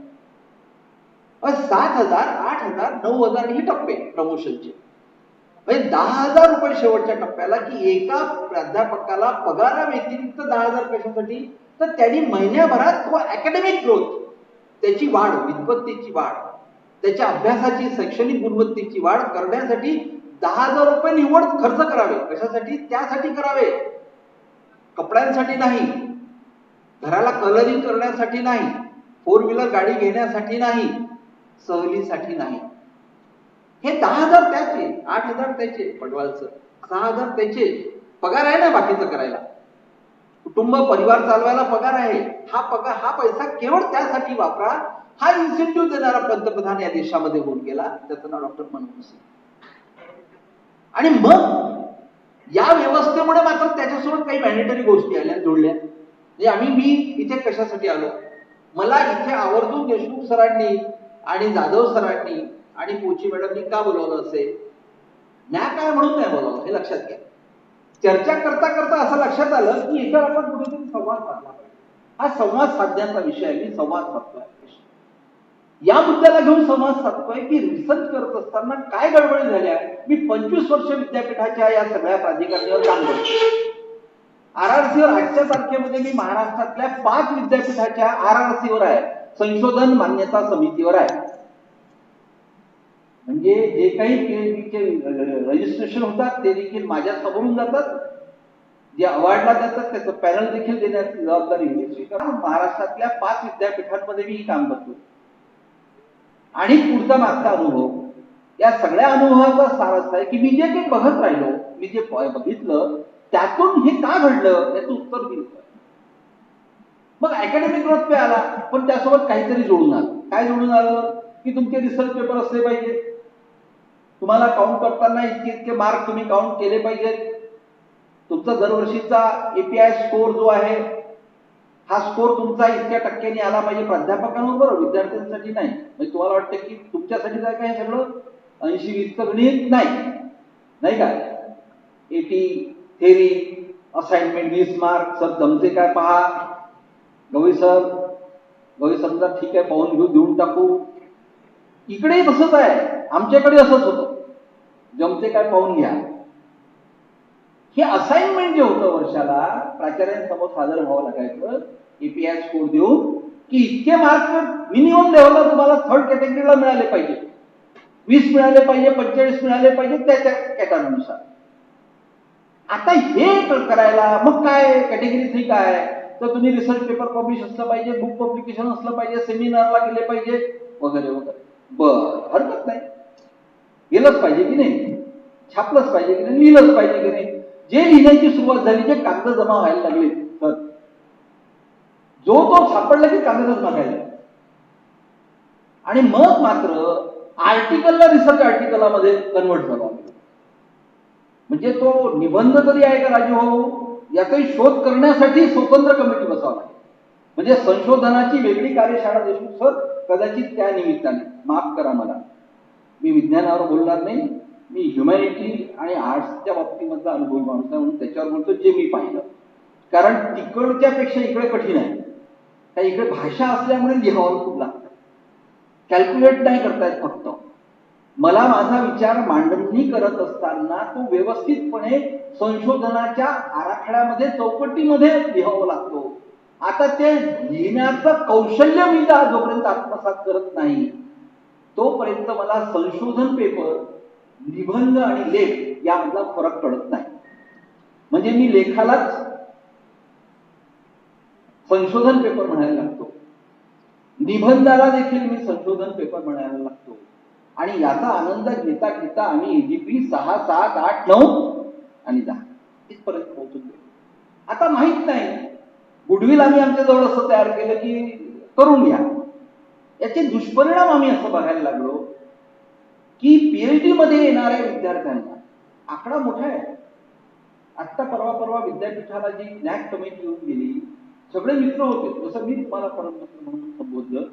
7,000, 8,000, 9,000 ही टप्पे प्रमोशनचे, म्हणजे 10,000 रुपये शेवटच्या टप्प्याला, की एका प्राध्यापकाला पगारा व्यतिरिक्त 10,000 कशासाठी, तर त्यांनी महिन्याभरात तो अकॅडमिक ग्रोथ, त्याची वाढ, विद्वत्तेची वाढ, त्याच्या अभ्यासाची शैक्षणिक गुणवत्तेची वाढ करण्यासाठी 10,000 रुपये निव्वळ खर्च करावे. कशासाठी? त्यासाठी करावे, कपड्यांसाठी नाही, घराला कलरिंग करण्यासाठी नाही, 4 व्हीलर गाडी घेण्यासाठी नाही, सहलीसाठी नाही. हे 10,000 त्याचे, 8,000 त्याचे पडवालचं, 6,000 त्याचे. पगार आहे ना बाकीचं करायला, कुटुंब परिवार चालवायला पगार आहे. हा पैसा केवळ त्यासाठी वापरा. हा इन्सेंटिव्ह देणारा पंतप्रधान या देशामध्ये होऊन गेला, त्याचं नाव डॉक्टर मनमोहन सिंग. आणि मग या व्यवस्थेमुळे मात्र त्याच्यासोबत काही मॅन्डेटरी गोष्टी आल्या, जोडल्या. मी इथे कशासाठी आलो, मला इथे आवर्जून देशमुख सरांनी आणि जाधव सरांनी आणि पोची मॅडमनी का बोलवलं असेल, न्याय काय म्हणून नाही बोलावलं हे लक्षात घ्या. चर्चा करता करता असं लक्षात आलं की याच्यावर आपण कुठेतरी संवाद साधला पाहिजे. हा संवाद साधण्याचा विषय आहे. मी संवाद साधतोय, या मुद्द्याला घेऊन संवाद साधतोय की रिसर्च करत असताना काय गडबडी झाल्या. मी 25 वर्ष विद्यापीठाच्या या सगळ्या प्राधिकरणावर काम करतो. RRC वर आजच्या तारखेमध्ये मी महाराष्ट्रातल्या 5 विद्यापीठाच्या RRC वर आहे, संशोधन मान्यता समितीवर आहे. म्हणजे जे काही PhDचे रजिस्ट्रेशन होतात ते देखील माझ्या समोरून जातात. जे अवॉर्डला जातात त्याचं पॅनल देखील देण्याची जबाबदारी महाराष्ट्रातल्या 5 विद्यापीठांमध्ये मी काम करतो. आणि पुढचा मागचा अनुभव, या सगळ्या अनुभवाचा सार असा आहे की मी जे काही बघत राहिलो, मी जे बघितलं त्यातून हे का घडलं याचं उत्तर दिलं. मग अकॅडमिक ग्रोथ पे आला, पण त्यासोबत काहीतरी जोडून आलं. काय जोडून आलं की तुमचे रिसर्च पेपर असले पाहिजे, तुम्हाला काउंट करताना इतके मार्क तुम्ही काउंट केले पाहिजेत. तुमचा दरवर्षीचा API स्कोर जो आहे, हा स्कोर तुमचा इतक्या टक्क्यांनी आला पाहिजे. प्राध्यापकांबरोबर, विद्यार्थ्यांसाठी नाही. म्हणजे तुम्हाला वाटतं की तुमच्यासाठी काय काय सगळं 80-20 गणित नाही काय, 80 थेरी, असाइनमेंट 20 मार्क, सर जमते काय पहा, गवई समजा ठीक आहे पाहून देऊन टाकू. इकडे तसंच आहे, आमच्याकडे असंच होतं, जमते काय पाहून घ्या. हे असाइनमेंट जे होतं वर्षाला प्राचार्यांसमोर सादर व्हावं लागायचं API स्कोर देऊन की इतके मार्क मिनिमम लेवलला तुम्हाला 3rd कॅटेगरीला मिळाले पाहिजे, 20 मिळाले पाहिजे, 45 मिळाले पाहिजे त्याच्या कॅटेगरीनुसार. आता हे करायला मग काय कॅटेगरी 3 काय, तर तुम्ही रिसर्च पेपर पब्लिश असलं पाहिजे, बुक पब्लिकेशन असलं पाहिजे, सेमिनारला गेले पाहिजे वगैरे वगैरे. हरकत नाही, गेलंच पाहिजे की नाही, छापलंच पाहिजे की नाही, लिहिलंच पाहिजे की नाही. जे लिहिण्याची सुरुवात झाली, जे कागद जमा व्हायला लागले, तर तो सापडला की कागद जमा व्हायला. आणि मग मात्र आर्टिकलला रिसर्च आर्टिकलमध्ये कन्वर्ट झाला. म्हणजे तो निबंध तरी आहे का राजू भाऊ, याचाही शोध करण्यासाठी स्वतंत्र कमिटी बसावं लागेल. म्हणजे संशोधनाची वेगळी कार्यशाळा देशमुख सर कदाचित त्या निमित्ताने, माफ करा मला, मी विज्ञानावर बोलणार नाही, मी ह्युमॅनिटी आणि आर्ट्सच्या बाबतीमधला अनुभव माणूस आहे म्हणून त्याच्यावर बोलतो जे मी पाहिलं. कारण तिकडच्या पेक्षा इकडे कठीण आहे, त्या इकडे भाषा असल्यामुळे लिहावं खूप लागतं, कॅल्क्युलेट नाही करतायत. फक्त मला माझा विचार मांडणी करत असताना तो व्यवस्थितपणे संशोधनाच्या आराखड्यामध्ये, चौकटीमध्ये लिहावं लागतो. आता ते लिहिण्याचं कौशल्य मी जोपर्यंत आत्मसात करत नाही तोपर्यंत मला संशोधन पेपर, निबंध आणि लेख यामधला फरक कळत नाही. म्हणजे मी लेखालाच संशोधन पेपर म्हणायला लागतो, निबंधाला देखील मी संशोधन पेपर म्हणायला लागतो. आणि याचा आनंद घेता घेता आम्ही AGP 6, 7, 8, 9 आणि 10 इथपर्यंत पोहोचून गेलो. आता माहित नाही, गुडविल आम्ही आमच्या जवळ असं तयार केलं की करून घ्या. याचे दुष्परिणाम आम्ही असं बघायला लागलो की PhD मध्ये येणाऱ्या विद्यार्थ्यांना आकडा मोठा आहे. आत्ता परवा विद्यापीठाला जी नॅक कमिटी येऊन गेली, सगळे मित्र होते. जसं मी तुम्हाला परम मित्र म्हणून संबोधलं,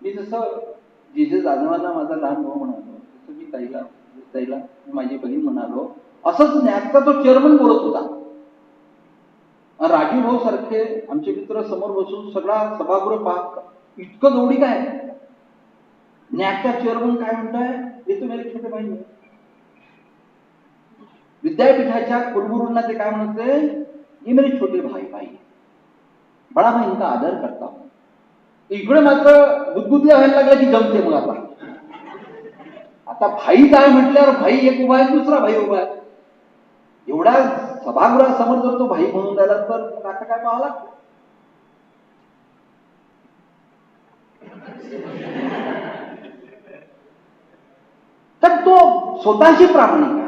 मी जसं जे जाधवांना माझा लहान भाऊ म्हणालो, तसं मी ताईला माझी बहीण म्हणालो, असंच नॅकचा तो चेअरमन बोलत होता राजीव भाऊ सारखे आमचे मित्र समोर बसून सगळा सभागृह पाहत इतकं गवडी काय नॅकचा चेअरमन काय म्हणताय हे तर मेरे छोटे भाई विद्यापीठाच्या कुलगुरूंना ते काय म्हणते ये मेरे छोटे भाई भाई बडा मैं इनका आदर करता हूं. इकडे मात्र गुदगुदल्या व्हायला लागला की जमते मग आता भाई काय म्हटल्यावर भाई एक उभा आहे दुसरा भाई उभा आहे. एवढ्या सभागृहासमोर जर तो भाई म्हणून राहिला तर आता काय पाहावं लागतं. तर तो स्वतःची प्रामाणिक आहे.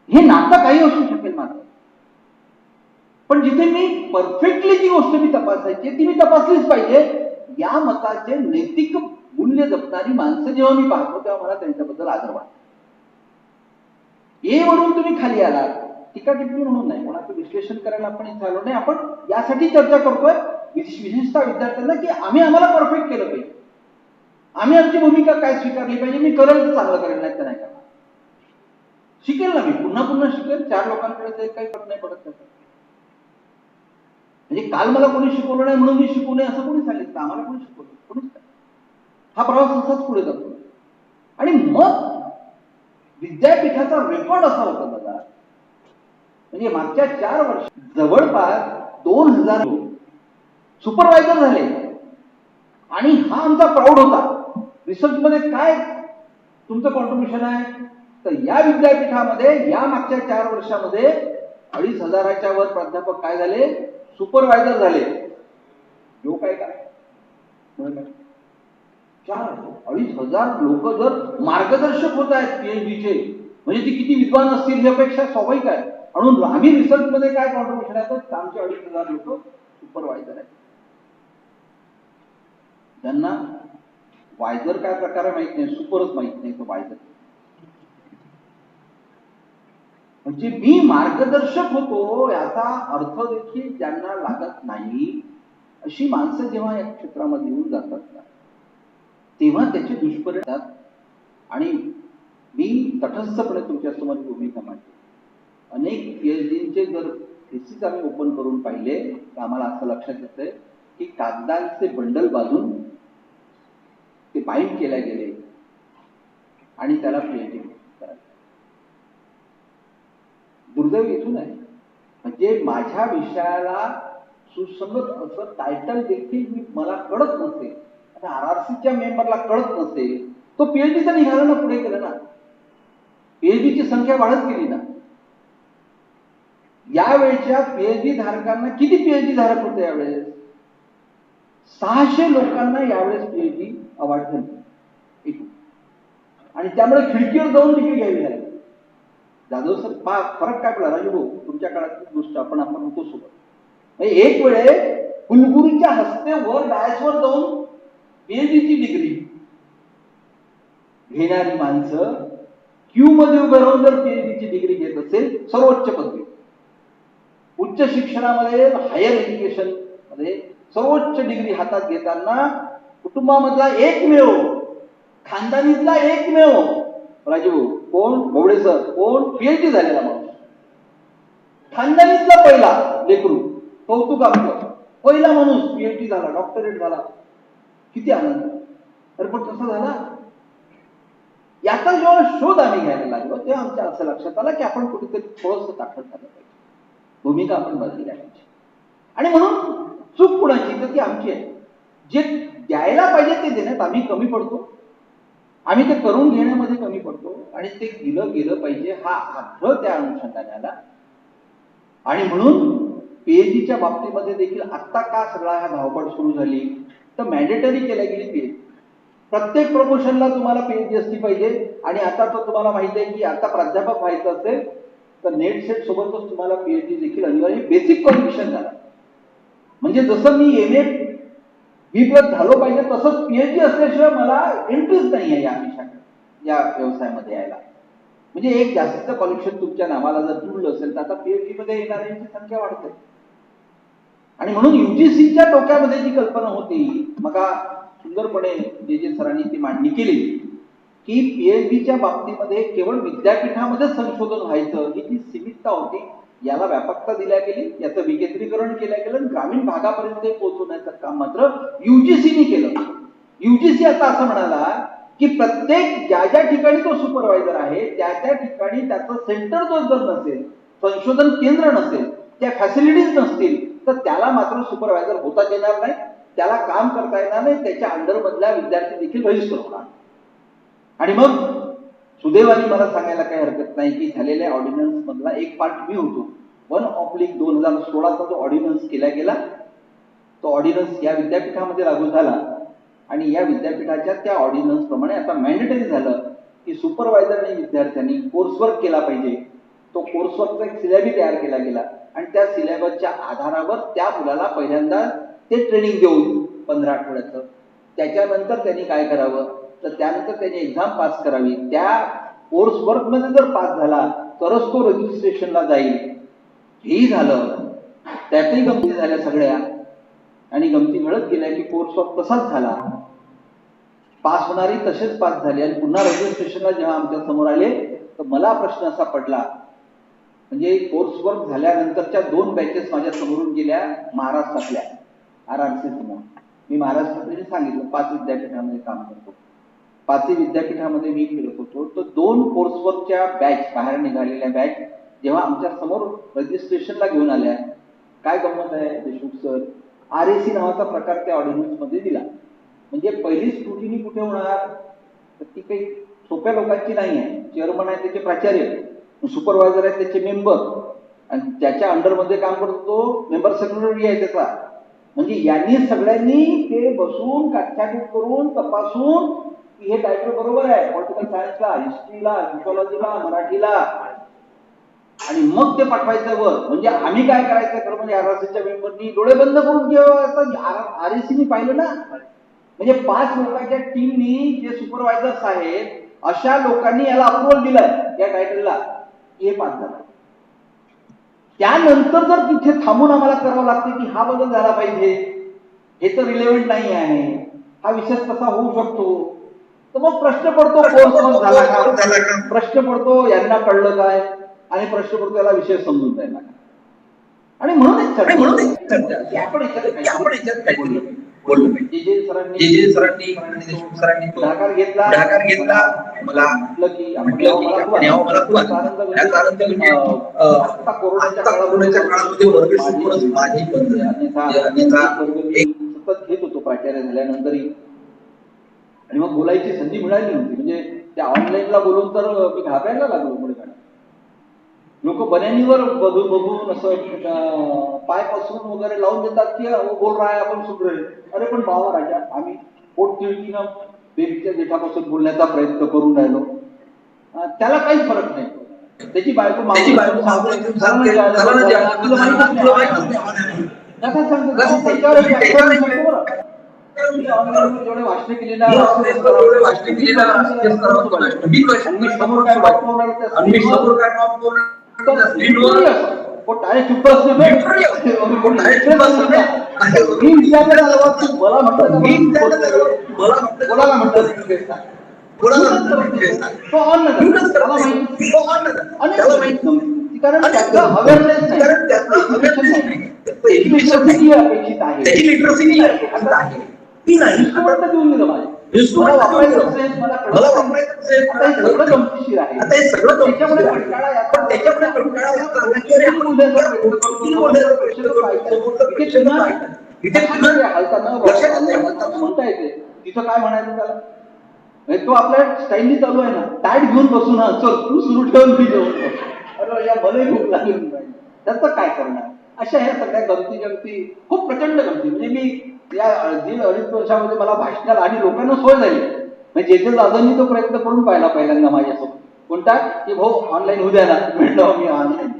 हे नातं काही असू शकेल मात्र पण जिथे मी परफेक्टली जी गोष्ट मी तपासायची ती मी तपासलीच पाहिजे. या मताचे नैतिक मूल्य जपणारी माणसं जेव्हा मी पाहतो तेव्हा मला त्यांच्याबद्दल आदर वाटतो. ए वरून तुम्ही खाली आलात टीका टिप्पणी म्हणून नाही कोणाचं विश्लेषण करायला आपण इथे आलो नाही. आपण यासाठी चर्चा करतोय विशेषतः विद्यार्थ्यांना की आम्ही आम्हाला परफेक्ट केलं पाहिजे. आम्ही आमची भूमिका काय स्वीकारली पाहिजे. मी करेल तर चांगलं करेल नाही तर नाही करणार. शिकेल ना मी पुन्हा पुन्हा शिकेल. 4 लोकांकडे ते काही फरक नाही पडत त्याचा. म्हणजे काल मला कोणी शिकवलं नाही म्हणून मी शिकू नये असं कोणी सांगितलं. आम्हाला कोणी शिकवलं कोणीच नाही. हा प्रवास असाच पुढे जातो. आणि मग विद्यापीठाचा रेकॉर्ड असा होता दादा म्हणजे मागच्या 4 वर्ष जवळपास 2000 सुपरवायझर झाले. आणि हा आमचा प्राऊड होता. रिसर्च मध्ये काय तुमचं कॉन्ट्रीब्युशन आहे तर या विद्यापीठामध्ये या मागच्या 4 वर्षामध्ये 2500च्या वर प्राध्यापक काय झाले सुपरवायझर झाले. यो काय 2500 लोक जर मार्गदर्शक होत आहेत पीएचडीचे म्हणजे ती किती विद्वान असतील यापेक्षा स्वाभाविक आहे. म्हणून आम्ही रिसर्च मध्ये काय कॉन्ट्रीब्युशन आहे तर आमचे 2500 लोक सुपरवायझर आहेत. त्यांना वायझर काय प्रकार माहित नाही सुपरच माहित नाही तो वायझर. म्हणजे मी मार्गदर्शक होतो याचा अर्थ देखील ज्यांना लागत नाही अशी माणसं जेव्हा या क्षेत्रामध्ये येऊन जातात ना तेव्हा त्याचे दुष्परिणाम आणि मी तटस्थपणे तुमच्यासमोर भूमिका मांडतो. अनेक पीएचडीचे जर थिसीस आम्ही ओपन करून पाहिले तर आम्हाला असं लक्षात येतंय की कागदांचे बंडल बांधून ते बाइंड केले गेले आणि त्याला पीएचडी करायचं. दुर्दैव इथून आहे. म्हणजे माझ्या विषयाला सुसंगत असं टायटल देखील मला कळत नसेल आणि आरआरसीच्या मेंबरला कळत नसेल तो पीएचडीचा निघाला ना पुढे केलं ना. पीएचडीची संख्या वाढत गेली ना. यावेळच्या पीएचडी धारकांना किती पीएचडी धारक होते यावेळेस 600 लोकांना यावेळेस पीएचडी अवॉर्ड झाले. आणि त्यामुळे खिडकीवर जाऊन डिग्री घ्यावी लागली. जाधव सर फरक काय पडला राजू भाऊ तुमच्या काळातली गोष्ट आपण होतो सोबत. एक वेळे कुलगुरूच्या हस्ते वर डायसवर जाऊन पीएचडीची डिग्री घेणारी माणसं क्यू मध्ये उभं राहून जर पीएचडीची डिग्री घेत असेल सर्वोच्च पदवी उच्च शिक्षणामध्ये हायर एज्युकेशन मध्ये सर्वोच्च डिग्री हातात घेताना कुटुंबामधला एकमेव खानदानीतला एकमेव राजू कोण गवडे सर कोण पीएचडी झालेला माणूस खानदानीतला पहिला लेकरू कौतुक आपलं पहिला माणूस पीएचडी झाला डॉक्टरेट झाला. किती आनंद. तर पण कसं झाला याचा जेव्हा शोध आम्ही घ्यायला लागलो तेव्हा आमच्या असं लक्षात आलं की आपण कुठेतरी थोडंसं ताकद झालं पाहिजे. भूमिका आपण बदलली पाहिजे. आणि म्हणून चूक कुणाची तर ती आमची आहे. जे द्यायला पाहिजे ते देण्यात आम्ही कमी पडतो. आम्ही ते करून घेण्यामध्ये कमी पडतो आणि ते दिलं गेलं पाहिजे हा आग्रह त्या अनुषंगाने आला. आणि म्हणून पीएचडीच्या बाबतीमध्ये देखील आत्ता का सगळा ह्या धावपळ सुरू झाली तर मॅन्डेटरी केल्या गेली पीएचडी. प्रत्येक प्रमोशनला तुम्हाला पीएचडी असली पाहिजे. आणि आता तर तुम्हाला माहिती आहे की आता प्राध्यापक व्हायचं असेल तर नेट सेट सोबतच तुम्हाला पीएचडी देखील अनिवार्य बेसिक क्वालिफिकेशन झालं. म्हणजे जसं मी एमए B+ झालो पाहिजे तसंच पीएचडी असल्याशिवाय मला इंटरेस्ट नाही आहे या विषयाकडे या व्यवसायामध्ये यायला. म्हणजे एक जास्तीचं क्वालिफिकेशन तुमच्या नावाला जर जुळलं असेल तर आता पीएचडी मध्ये येणाऱ्यांची संख्या वाढते. आणि म्हणून युजीसीच्या डोक्यामध्ये जी कल्पना होती मग सुंदरपणे जे सरांनी ती मांडणी केली की पीएचडीच्या बाबतीमध्ये केवळ विद्यापीठामध्ये संशोधन व्हायचं ही जी सीमितता होती याला व्यापकता दिल्या गेली, याचं विकेंद्रीकरण केलं गेलं आणि ग्रामीण भागापर्यंत पोहोचवण्याचं काम मात्र युजीसीने केलं. युजीसी आता असं म्हणाला की प्रत्येक ज्या ज्या ठिकाणी तो सुपरवायझर आहे त्या त्या ठिकाणी त्याचं सेंटर जर नसेल, संशोधन केंद्र नसेल, त्या फॅसिलिटीज नसतील तर त्याला मात्र सुपरवायझर होता येणार नाही, त्याला काम करता येणार नाही, त्याच्या अंडर मधल्या विद्यार्थी देखील रजिस्टर होणार. आणि मग सुदैवाने मला सांगायला काही हरकत नाही की झालेल्या ऑर्डिनन्स मधला एक पार्ट मी होतो. 1/2016 जो ऑर्डिनन्स केला गेला तो ऑर्डिनन्स या विद्यापीठामध्ये लागू झाला आणि या विद्यापीठाच्या त्या ऑर्डिनन्स प्रमाणे आता मॅन्डेटरी झालं की सुपरवायझर आणि विद्यार्थ्यांनी कोर्सवर्क केला पाहिजे. तो कोर्सवर्कचा एक सिलेबस तयार केला गेला आणि त्या सिलेबसच्या आधारावर त्या मुलाला पहिल्यांदा ते ट्रेनिंग देऊन 15 आठवड्याचं, त्याच्यानंतर त्यांनी काय करावं तर त्यानंतर त्यांनी एक्झाम पास करावी. त्या कोर्सवर्क मध्ये जर पास झाला तरच तो रजिस्ट्रेशनला जाईल. हेही झालं, त्यातही गमती झाल्या सगळ्या आणि गमती मिळत गेल्या की कोर्सवर्क तसाच झाला. पास होणारी तसेच पास झाले आणि पुन्हा रजिस्ट्रेशनला जेव्हा आमच्या समोर आले तर मला प्रश्न असा पडला, म्हणजे कोर्सवर्क झाल्यानंतरच्या 2 बॅचेस माझ्या समोरून गेल्या महाराष्ट्रातल्या RRC समोर. मी महाराष्ट्रातले सांगितलं 5 विद्यापीठामध्ये काम करतो, 5 विद्यापीठामध्ये मी फिरत होतो. तर 2 कोर्सवर्कच्या बॅच बाहेर निघालेल्या बॅच जेव्हा आमच्या समोर रजिस्ट्रेशनला घेऊन आल्या, काय गंमत आहे देशमुख सर, RAC नावाचा प्रकार त्या ऑर्डिनन्स मध्ये दिला. म्हणजे पहिली स्क्रुटिनी कुठे होणार तर ती काही सोप्या लोकांची नाही आहे. चेअरमन आहे त्याचे प्राचार्य, सुपरवायझर आहे त्याचे मेंबर आणि त्याच्या अंडरमध्ये काम करतो तो मेंबर सेक्रेटरी आहे त्याचा. म्हणजे यांनी सगळ्यांनी ते बसून काटछाटूट करून तपासून की हे टायटल बरोबर आहे पॉलिटिकल सायन्सला, हिस्ट्रीला, सोशॉलॉजीला, मराठीला, आणि मग ते पाठवायचं वर. म्हणजे आम्ही काय करायचं खरं म्हणजे RRCच्या मेंबरनी डोळे बंद करून जेव्हा RACनी पाहिलं ना, म्हणजे 5 लोकांच्या टीमनी जे सुपरवायझर्स आहेत अशा लोकांनी याला अप्रुव्हल दिलाय या टायटलला, हे पास झालं. त्यानंतर जर तिथे थांबून आम्हाला करावं लागते की हा बदल झाला पाहिजे, हे तर रिलेव्हंट नाही आहे, हा विषय कसा होऊ शकतो, तर मग प्रश्न पडतो कोर्स झाला का, प्रश्न पडतो यांना कळलं काय, आणि प्रश्न पडतो याला विषय समजून जायला. आणि म्हणून सरांनी पुढाकार घेतला. मला म्हटलं की मला खूप आनंद कोरोनाच्या काळामध्ये माझी सतत घेत होतो प्राचार्य झाल्यानंतरही, आणि मग बोलायची संधी मिळाली नव्हती. म्हणजे त्या ऑनलाईनला बोलून तर मी घाबरायला लागलो. पुढे लोक बन्यानीवर बघून असं पाय पसरून वगैरे लावून देतात की बोल रहा है आपण सुन रहे. अरे पण बाबा राजा, आम्ही पोट तिळकीनं बेबीच्या जेठापासून बोलण्याचा प्रयत्न करून राहिलो, त्याला काहीच फरक नाही. त्याची बायको जेवढे भाषण केली ना समोर काय वाटणार चुप बोलायला म्हणतात कारण त्याचं अवेअरनेस अपेक्षित आहे की नाही देऊन दिलं मला वापरायचं असेल, मला सगळं गमतीशीर आहे. त्याच्यामुळे म्हणता येते तिथं काय म्हणायचं त्याला, तो आपल्या स्टाईलनी चालू आहे ना, टाईट घेऊन बसून हा चल तू सुरू ठेवून मी जेवण, अरे या भले खूप लागेल त्याचं काय करणार. अशा ह्या सगळ्या गमती खूप प्रचंड गमती. म्हणजे मी या 1.5 वर्षामध्ये मला भाषणाला आणि लोकांना सोय झाली. म्हणजे जे दादांनी तो प्रयत्न करून पाहिला पहिल्यांदा माझ्यासोबत, कोणता की भाऊ ऑनलाईन होऊ द्या ना, म्हणलं मी ऑनलाईन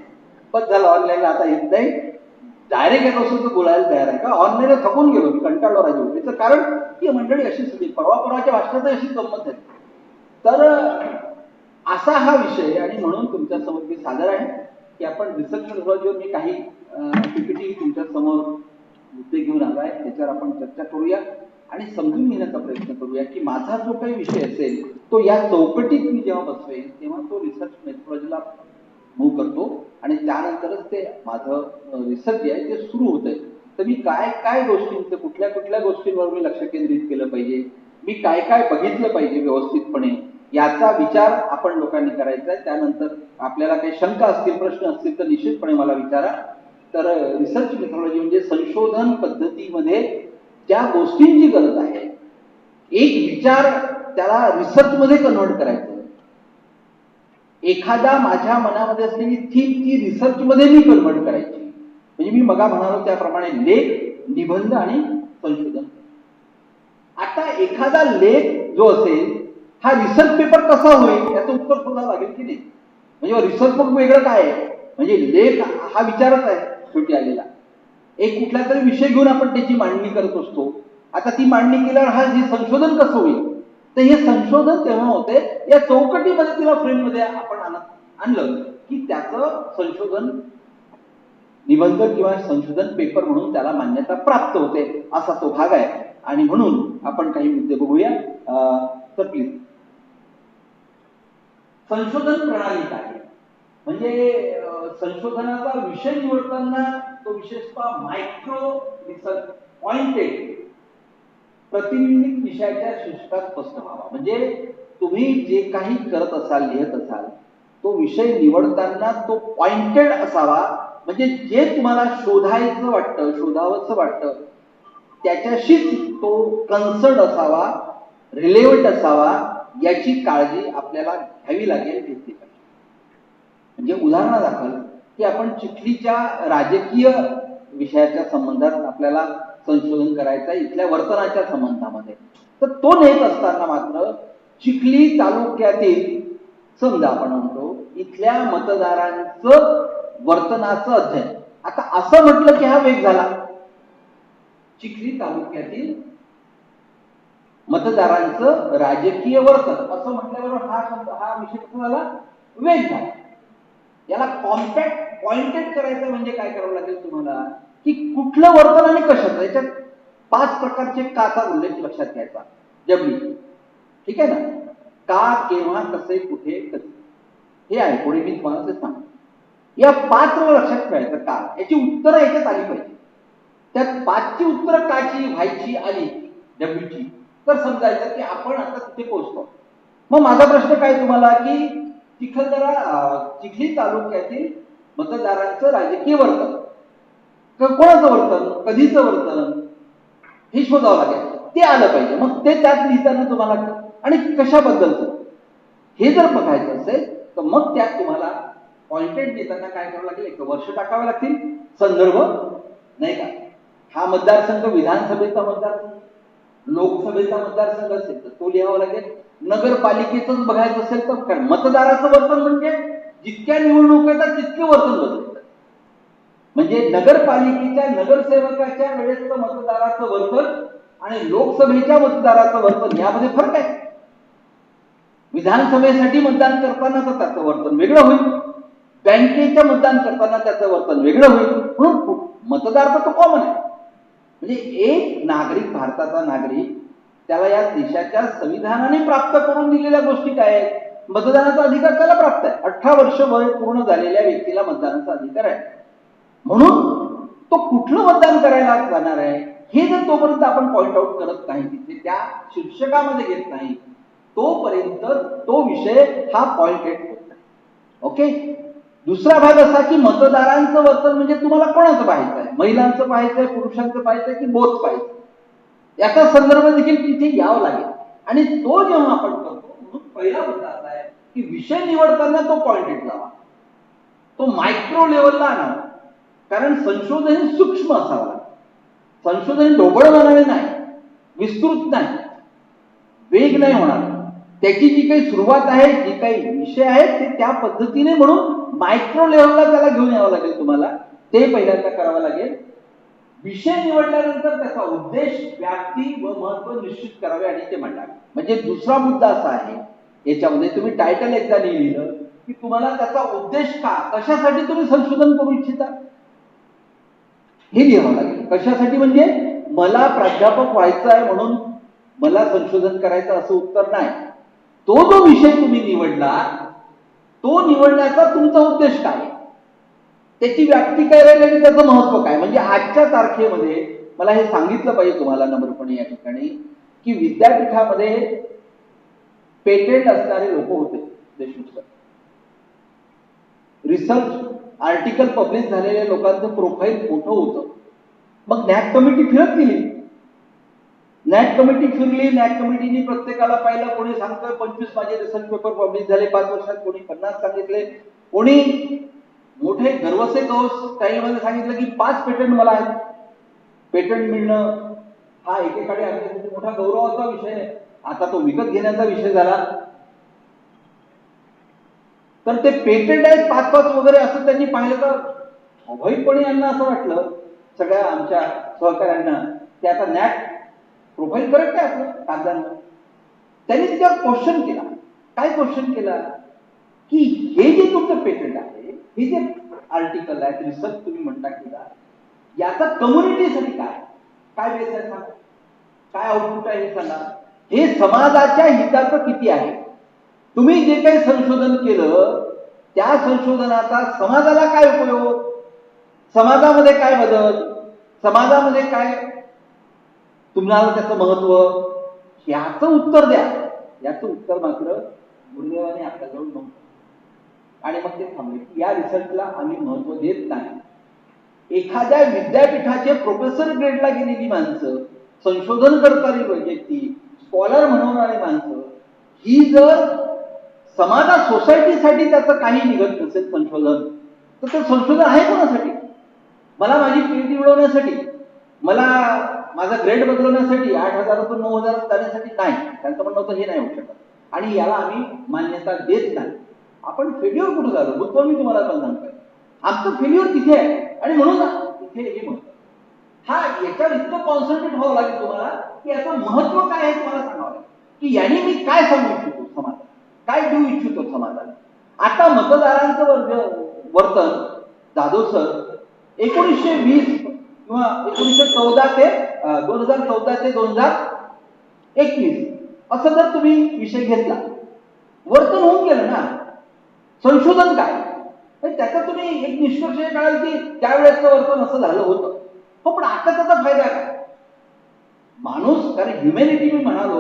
बस झालं, ऑनलाईन आता येत नाही, डायरेक्ट येत असून तर बोलायला तयार आहे का. ऑनलाईन थकून गेलो मी, कंटाळलो राहिलो. त्याचं कारण की मंडळी अशी सगळी परवाच्या भाषणात अशी गंमत झाली. तर असा हा विषय, आणि म्हणून तुमच्या समोर मी सादर आहे की आपण रिसर्च मेथोडॉलॉजीवर मी काही PPT तुमच्या समोर मुद्दे घेऊन आलाय, त्याच्यावर आपण चर्चा करूया आणि समजून घेण्याचा प्रयत्न करूया की माझा जो काही विषय असेल तो या चौकटीत मी जेव्हा बसवेन तेव्हा तो रिसर्च मेथोडॉलॉजीला मूव्ह करतो आणि त्यानंतरच ते माझं रिसर्च जे आहे ते सुरू होतंय. तर मी काय काय गोष्टींचं कुठल्या कुठल्या गोष्टींवर मी लक्ष केंद्रित केलं पाहिजे, मी काय काय बघितलं पाहिजे व्यवस्थितपणे, याचा विचार आपण लोकांनी करायचा आहे. त्यानंतर आपल्याला काही शंका असतील, प्रश्न असतील तर निश्चितपणे मला विचारा. तर रिसर्च मेथॉडॉलॉजी म्हणजे संशोधन पद्धतीमध्ये ज्या गोष्टींची गरज आहे, एक विचार त्याला रिसर्च मध्ये कन्व्हर्ट करायचं. एखादा माझ्या मनामध्ये असलेली थीम ती रिसर्च मध्ये मी कन्व्हर्ट करायची. म्हणजे मी मगा म्हणालो त्याप्रमाणे लेख, निबंध आणि संशोधन. आता एखादा लेख जो असेल हा रिसर्च पेपर कसा होईल याचं उत्तर शोधावं लागेल की नाही. म्हणजे रिसर्च बुक वेगळं काय आहे, म्हणजे लेख हा विचारच आहे शेवटी आलेला. एक कुठला तरी विषय घेऊन आपण त्याची मांडणी करत असतो. आता ती मांडणी केल्यावर हा हे संशोधन कसं होईल, तर हे संशोधन तेव्हा होते या चौकटीमध्ये तिला फ्रेममध्ये आपण आणलं की त्याचं संशोधन निबंध किंवा संशोधन पेपर म्हणून त्याला मान्यता प्राप्त होते, असा तो भाग आहे. आणि म्हणून आपण काही मुद्दे बघूया. तर प्लीज, संशोधन प्रणाली काय, म्हणजे संशोधनाचा विषय निवडताना तो विशेषतः मायक्रो रिसर्च पॉइंटेड प्रतिबिंबित विषयाच्या शीर्षकात स्पष्ट व्हावा. म्हणजे तुम्ही जे काही करत असाल, लिहित असाल, तो विषय निवडताना तो पॉइंटेड असावा. म्हणजे जे तुम्हाला शोधायचं वाटतं, शोधावंसं वाटतं, त्याच्याशीच तो कन्सर्न असावा, रिलेव्हंट असावा, याची काळजी आपल्याला घ्यावी लागेल, घेतली पाहिजे. म्हणजे उदाहरणादाखल की आपण चिखलीच्या राजकीय विषयाच्या संबंधात आपल्याला संशोधन करायचं आहे, इथल्या वर्तनाच्या संबंधामध्ये. तर तो नेत असताना मात्र चिखली तालुक्यातील समजा आपण म्हणतो इथल्या मतदारांचं वर्तनाचं अध्ययन. आता असं म्हटलं की हा वेग झाला. चिखली तालुक्यातील मतदारांचं राजकीय वर्तन असं म्हटल्याबरोबर हा विषय कसा झाला, वेग झाला. याला कॉम्पॅक्ट पॉइंटेड करायचं म्हणजे काय करावं लागेल तुम्हाला, की कुठलं वर्तन आणि कशाचं. याच्यात 5 प्रकारचे काचा उल्लेख लक्षात घ्यायचा. जबली, ठीक आहे ना, का, केव्हा, कसे, कुठे, कसे, हे आहे. पुढे मी तुम्हाला ते सांगतो. या 5 लक्षात ठेवायचं. का, याची उत्तरं याच्यात आली पाहिजे. त्यात 5ची उत्तरं काची व्हायची आली डब्ल्यूची, तर समजायचं की आपण आता तिथे पोहोचतो. मग माझा प्रश्न काय तुम्हाला, की चिखली तालुक्यातील मतदारांचं राजकीय वर्तन, कोणाचं वर्तन, कधीचं वर्तन, हे शोधावं लागेल. ते आलं पाहिजे. मग ते त्यात लिहिताना तुम्हाला आणि कशाबद्दलचं हे जर बघायचं असेल तर मग त्यात तुम्हाला पॉइंटेड देताना काय करावं लागेल, एक वर्ष टाकावे लागतील, संदर्भ नाही का. हा मतदारसंघ विधानसभेचा मतदारसंघ, लोकसभेचा मतदारसंघ असेल तर तो लिहावा लागेल. नगरपालिकेचंच बघायचं असेल तर काय, मतदाराचं वर्तन म्हणजे जितक्या निवडणूक येतात तितके वर्तन बदलतात. म्हणजे नगरपालिकेच्या नगरसेवकाच्या वेळेचं मतदाराचं वर्तन आणि लोकसभेच्या मतदाराचं वर्तन यामध्ये फरक आहे. विधानसभेसाठी मतदान करताना तर त्याचं वर्तन वेगळं होईल, बँकेच्या मतदान करताना त्याचं वर्तन वेगळं होईल. म्हणून मतदार तर तो कॉमन आहे. म्हणजे एक नागरिक, भारताचा नागरिक, त्याला या देशाच्या संविधानाने प्राप्त करून दिलेल्या गोष्टी काय आहेत, मतदानाचा अधिकार त्याला प्राप्त आहे. 18 वर्ष वय पूर्ण झालेल्या व्यक्तीला मतदानाचा अधिकार आहे. म्हणून तो कुठलं मतदान करायला जाणार आहे हे जर तोपर्यंत आपण पॉइंट आउट करत नाही, तिथे त्या शीर्षकामध्ये घेत नाही, तोपर्यंत तो विषय हा पॉइंटेड होत नाही. ओके. दुसरा भाग असा की मतदारांचं वर्तन म्हणजे तुम्हाला कोणाचं पाहायचं आहे, महिलांचं पाहायचंय, पुरुषांचं पाहायचंय की बोथ पाहायचं, याचा संदर्भ देखील तिथे यावं लागेल. आणि तो जेव्हा आपण करतो, म्हणून पहिला मुद्दा असा आहे की विषय निवडताना तो पॉइंटेड लावा, तो मायक्रो लेवलला आणावा. कारण संशोधन हे सूक्ष्म असावं. संशोधन ढोबळ बनावे नाही, विस्तृत नाही, वेग नाही होणार. त्याची जी काही सुरुवात आहे, जी काही विषय आहेत ते त्या पद्धतीने, म्हणून मायक्रो लेवलला त्याला घेऊन यावं लागेल तुम्हाला. ते पहिल्यांदा करावं लागेल. विषय निवडल्यानंतर त्याचा उद्देश, व्याप्ती व महत्व निश्चित करावे आणि ते मांडावे. म्हणजे दुसरा मुद्दा असा आहे याच्यामध्ये, तुम्ही टायटल एकदा लिहिलं की तुम्हाला त्याचा उद्देश का, कशासाठी तुम्ही संशोधन करू इच्छिता हे लिहावं लागेल. कशासाठी म्हणजे मला प्राध्यापक व्हायचं आहे म्हणून मला संशोधन करायचं असं उत्तर नाही. तो जो विषय तुम्ही निवडला तो निवडण्याचा तुमचा उद्देश काय आहे, त्याची व्याप्ती काय राहील आणि त्याचं महत्व काय. म्हणजे आजच्या तारखेमध्ये मला हे सांगितलं पाहिजे तुम्हाला नम्रपणे या ठिकाणी की विद्यापीठामध्ये पेटेंट असणारे लोक होते Deshmukh sir. Research article publish झालेल्या लोकांचं प्रोफाईल मोठं होतं. मग नॅक कमिटी फिरत गेली. नॅक कमिटी फिरली. नॅक कमिटीने प्रत्येकाला पाहिलं. कोणी सांगतोय 25 माझे रिसर्च पेपर पब्लिश झाले 5 वर्षात, कोणी 50 सांगितले, कोणी मोठे गर्वसे कौस स्टाईलमध्ये सांगितलं की 5 पेटंट मला आहेत. पेटंट मिळणं हा एकेकाळी आमच्यासाठी मोठा गौरवाचा विषय आहे. आता तो विकत घेण्याचा विषय झाला. तर ते पेटंट आहेत 5-5 वगैरे असं त्यांनी पाहिलं तर अभयपणे यांना असं वाटलं सगळ्या आमच्या सहकाऱ्यांना की आता नॅक प्रोफाईल करेक्ट आहे आपलं कागदांवर. त्यांनी त्याच्यावर क्वेश्चन केला. काय क्वेश्चन केला की हे जे तुमचं पेटंट आहे, हे जे आर्टिकल आहे, रिसर्च तुम्ही म्हणता केला, याचा कम्युनिटीसाठी काय काय बेस आहे सांगा, काय आउटपुट आहे हे सांगा, हे समाजाच्या हिताचं किती आहे. तुम्ही जे काही संशोधन केलं त्या संशोधनाचा समाजाला काय उपयोग, समाजामध्ये काय बदल, समाजामध्ये काय तुम्हाला त्याचं महत्व, याचं उत्तर द्या. याचं उत्तर मात्र दुर्दैवाने आपल्याजवळ नव्हतं. आणि मग ते थांबले की या रिसर्चला आम्ही महत्व देत नाही. एखाद्या विद्यापीठाचे प्रोफेसर ग्रेडला गेलेली माणसं, संशोधन करणारी व्यक्ती, स्कॉलर म्हणवणारी माणसं, ही जर समाजा सोसायटीसाठी त्याचं काही निघत नसेल संशोधन, तर ते संशोधन आहे कोणासाठी. मला माझी पीएचडी मिळवण्यासाठी, मला माझा ग्रेड बदलवण्यासाठी, 8,000तून 9,000 जाण्यासाठी नाही. त्यांचं म्हणणं होतं हे नाही होऊ शकत आणि याला आम्ही मान्यता देत नाही. आपण फेल्युअर कुठं झालो बुद्ध मी तुम्हाला पण सांगतोय. आमचं फेल्युअर तिथे आहे आणि म्हणून इथे हे म्हणतो. हा याच्यावर इतकं कॉन्सन्ट्रेट व्हावं लागेल तुम्हाला की याचं महत्व काय आहे तुम्हाला सांगावं लागेल की यांनी मी काय सांगू इच्छितो समाजाला, काय देऊ इच्छितो समाजाला. आता मतदारांचं वर्तन जाधव सर 1920 किंवा 1914 ते 2014 ते 2021 असं जर तुम्ही विषय घेतला, वर्तन होऊन गेलं ना. संशोधन काय त्याचा तुम्ही एक निष्कर्ष काढाल की त्यावेळेचं वर्तन असं झालं होतं. हो, पण आता त्याचा फायदा काय. माणूस, कारण ह्युमॅनिटी मी म्हणालो